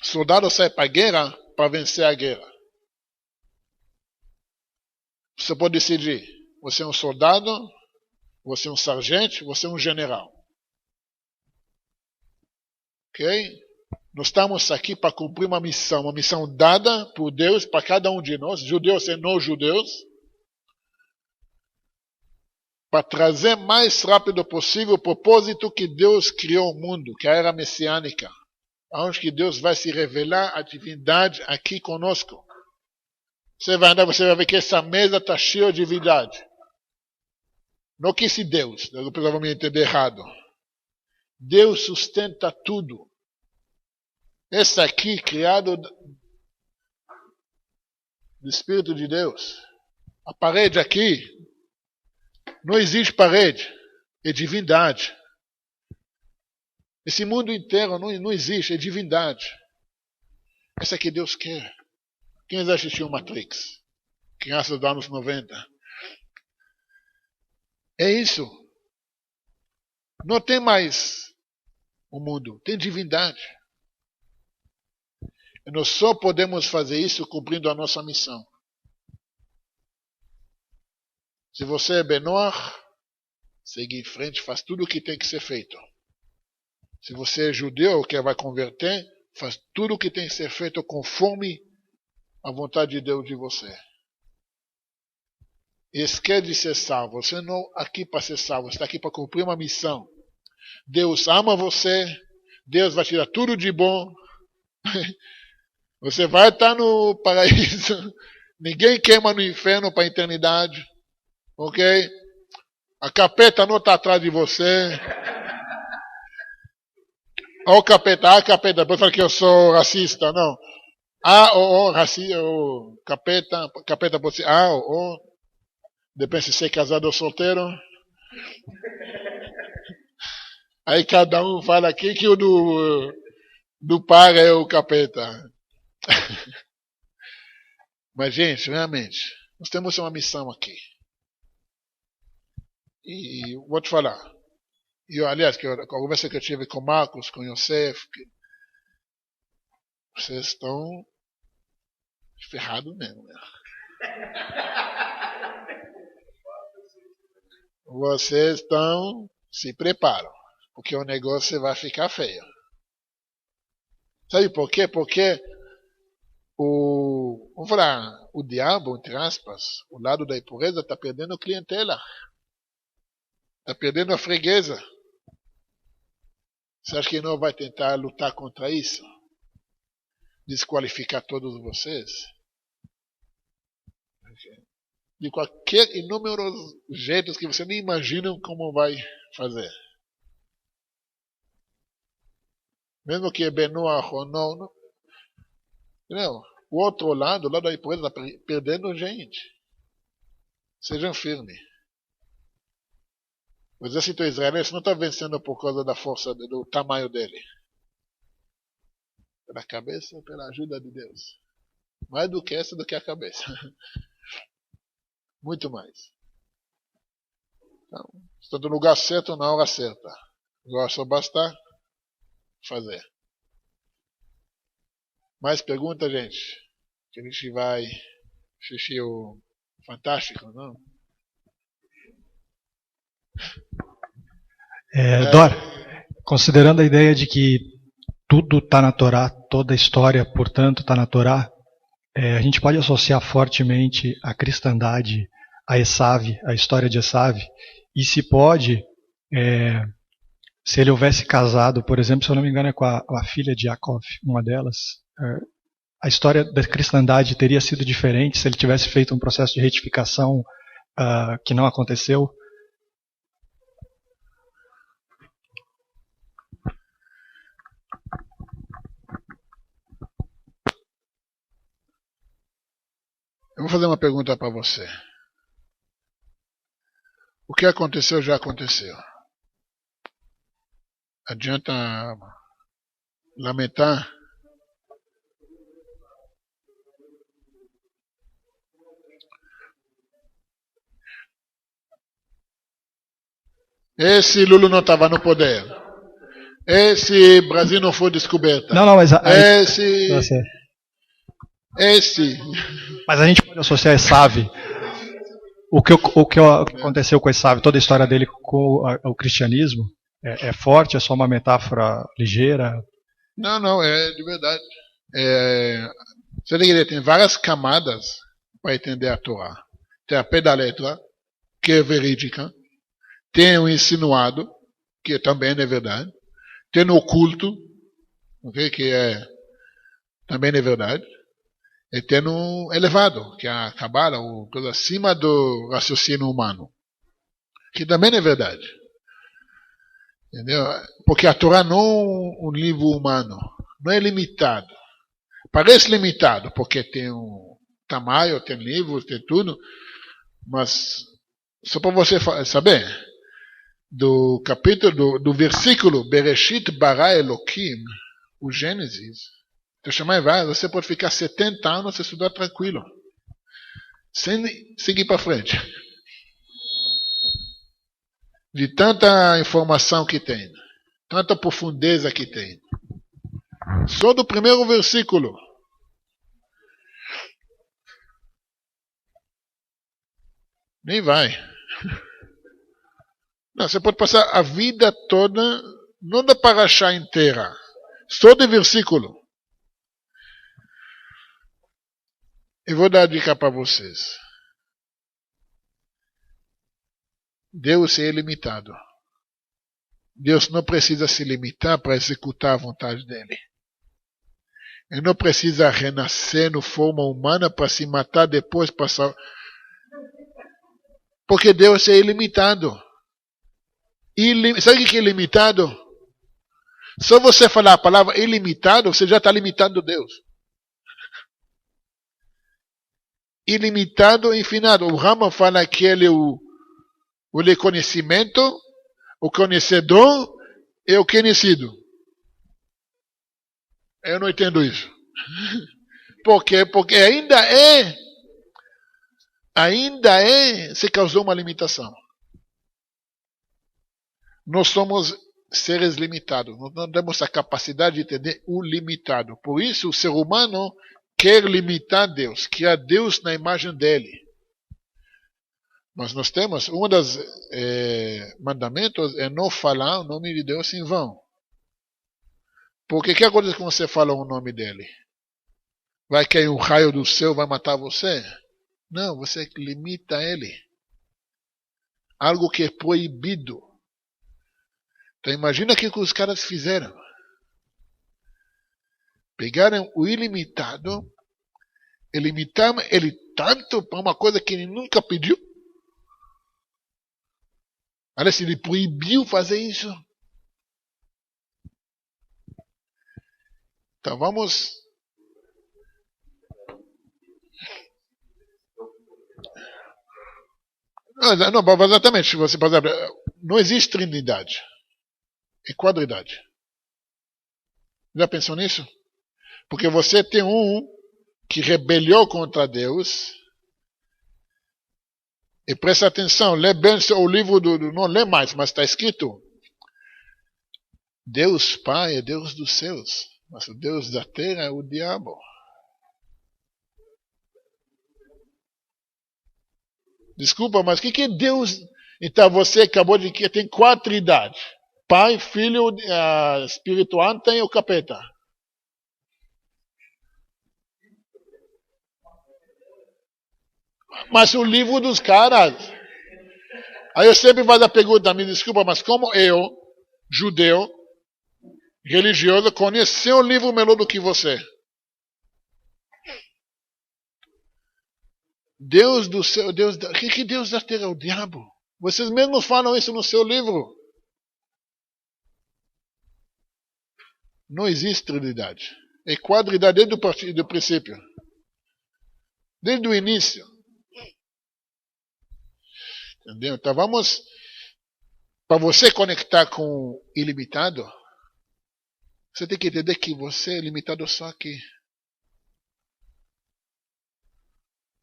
O soldado sai para a guerra para vencer a guerra. Você pode decidir. Você é um soldado, você é um sargento, você é um general. Ok? Nós estamos aqui para cumprir uma missão dada por Deus para cada um de nós, judeus e não judeus, para trazer mais rápido possível o propósito que Deus criou o mundo, que é a era messiânica, onde que Deus vai se revelar a divindade aqui conosco. Você vai andar, você vai ver que essa mesa está cheia de divindade. Não que esse Deus, as pessoas vão me entender errado. Deus sustenta tudo. Esse aqui, criado do Espírito de Deus. A parede aqui, não existe parede, é divindade. Esse mundo inteiro não existe, é divindade. Essa que Deus quer. Quem já assistiu Matrix? Crianças dos anos 90. É isso. Não tem mais o mundo, tem divindade. E nós só podemos fazer isso cumprindo a nossa missão. Se você é Benoar, segue em frente, faz tudo o que tem que ser feito. Se você é judeu que vai converter, faz tudo o que tem que ser feito conforme a vontade de Deus de você. e quer de ser salvo. Você não está aqui para ser salvo, você está aqui para cumprir uma missão. Deus ama você, Deus vai te dar tudo de bom. Você vai estar no paraíso. Ninguém queima no inferno para a eternidade. Ok? A capeta não está atrás de você. Olha o capeta, depois fala que eu sou racista, não. Racista, capeta pode ser depende se você é casado ou solteiro. Aí cada um fala aqui que o do par é o capeta. Mas, gente, realmente, nós temos uma missão aqui. E vou te falar. Aliás, a conversa que eu tive com Marcos, com Yosef, vocês estão ferrados mesmo. Né? Vocês se preparam, porque o negócio vai ficar feio. Sabe por quê? Porque vamos falar, o diabo, entre aspas, o lado da impureza, está perdendo clientela. Está perdendo a freguesa. Você acha que não vai tentar lutar contra isso? Desqualificar todos vocês? De qualquer inúmeros jeitos que você nem imagina como vai fazer. Mesmo que Benoit ou não. O outro lado, o lado da impureza, está perdendo gente. Sejam firmes. O exército israelense não está vencendo por causa da força, do tamanho dele. Pela cabeça, pela ajuda de Deus. Mais do que essa, do que a cabeça. Muito mais. Então, estou no lugar certo, na hora certa. Agora só basta fazer. Mais perguntas, gente? Que a gente vai assistir o Fantástico, não? Dor, considerando a ideia de que tudo está na Torá, toda a história, portanto, está na Torá, a gente pode associar fortemente a cristandade a Esav, a história de Esav, e se pode, se ele houvesse casado, por exemplo, se eu não me engano é com a filha de Yaakov, uma delas, a história da cristandade teria sido diferente se ele tivesse feito um processo de retificação que não aconteceu. Eu vou fazer uma pergunta para você. O que aconteceu já aconteceu. Adianta lamentar? Esse Lula não estava no poder. Esse Brasil não foi descoberto. Não, mas Mas a gente pode associar Esav. O que aconteceu com Esav, toda a história dele com o cristianismo, é forte, é só uma metáfora ligeira? Não, é de verdade. Você tem que ver, tem várias camadas para entender a Torá. Tem a pé da letra, que é verídica. Tem o insinuado, que também é verdade. Tem o oculto, okay, que também é verdade. E tem o elevado, que é a Kabbalah, coisa acima do raciocínio humano, que também é verdade. Entendeu? Porque a Torá não é um livro humano, não é limitado. Parece limitado, porque tem um tamanho, tem livros, tem tudo, mas só para você saber, do capítulo, do versículo Bereshit bara Elokim, o Gênesis, você pode ficar 70 anos e estudar tranquilo, sem seguir para frente. De tanta informação que tem, tanta profundeza que tem. Só do primeiro versículo. Nem vai. Não, você pode passar a vida toda, não da parashá inteira, só de versículo. Eu vou dar a dica para vocês. Deus é ilimitado. Deus não precisa se limitar para executar a vontade dele. Ele não precisa renascer na forma humana para se matar depois. Porque Deus é ilimitado. Sabe o que é ilimitado? Só você falar a palavra ilimitado, você já está limitando Deus. Ilimitado, infinito. O Rama fala que ele é o conhecimento, o conhecedor e o conhecido. Eu não entendo isso. Por quê? Porque se causou uma limitação. Nós somos seres limitados. Nós não temos a capacidade de entender o limitado. Por isso, o ser humano quer limitar Deus, criar Deus na imagem dele. Mas nós temos, um dos mandamentos é não falar o nome de Deus em vão. Porque o que acontece quando você fala o nome dele? Vai cair um raio do céu, vai matar você? Não, você limita ele. Algo que é proibido. Então imagina o que os caras fizeram. Pegaram o ilimitado e limitaram ele tanto para uma coisa que ele nunca pediu. Aliás, ele proibiu fazer isso. Então vamos. Não, exatamente. Você, por exemplo, não existe trindade. É quadridade. Já pensou nisso? Porque você tem um que rebelou contra Deus. E presta atenção, lê bem o livro não lê mais, mas está escrito: Deus Pai é Deus dos céus, mas o Deus da terra é o diabo. Desculpa, mas o que é Deus? Então você acabou de dizer que tem quatridade: Pai, Filho, Espírito Santo e o capeta. Mas o livro dos caras. Aí eu sempre faço a pergunta, me desculpa, mas como eu, judeu, religioso, conheci o livro melhor do que você? Deus do céu, Deus da... O que Deus da terra é o diabo? Vocês mesmos falam isso no seu livro. Não existe trindade. É quadridade desde o princípio. Desde o início. Entendeu? Então vamos, para você conectar com o ilimitado, você tem que entender que você é limitado só aqui.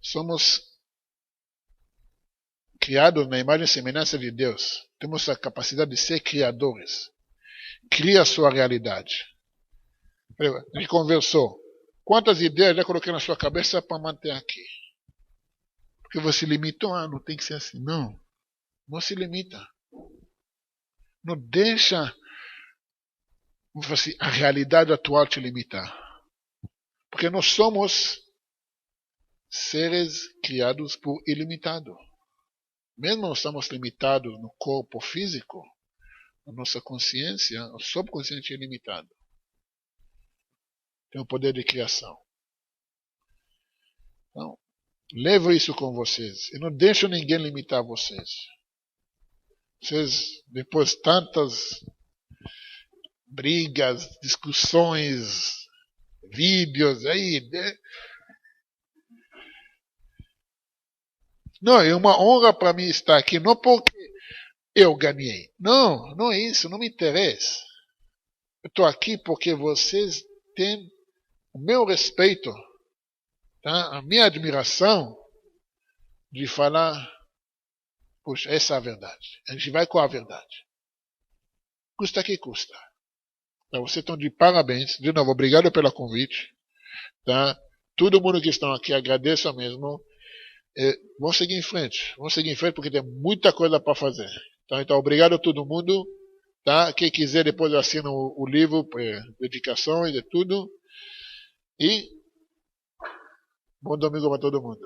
Somos criados na imagem e semelhança de Deus. Temos a capacidade de ser criadores. Cria a sua realidade. A gente conversou. Quantas ideias já coloquei na sua cabeça para manter aqui? Porque você limitou, não tem que ser assim. Não se limita. Não deixa a realidade atual te limitar. Porque nós somos seres criados por ilimitado. Mesmo nós estamos limitados no corpo físico, a nossa consciência, o subconsciente é ilimitado. Tem o poder de criação. Então, leve isso com vocês. E não deixe ninguém limitar vocês. Vocês, depois de tantas brigas, discussões, vídeos aí, não, é uma honra para mim estar aqui, não porque eu ganhei. Não é isso, não me interessa. Eu estou aqui porque vocês têm o meu respeito, tá? A minha admiração de falar, puxa, essa é a verdade. A gente vai com a verdade. Custa que custa. Então, vocês estão de parabéns. De novo, obrigado pelo convite. Tá? Todo mundo que está aqui, agradeço mesmo. Vamos seguir em frente. Vamos seguir em frente porque tem muita coisa para fazer. Tá? Então, obrigado a todo mundo. Tá? Quem quiser, depois assina o livro, dedicações e tudo. E bom domingo para todo mundo.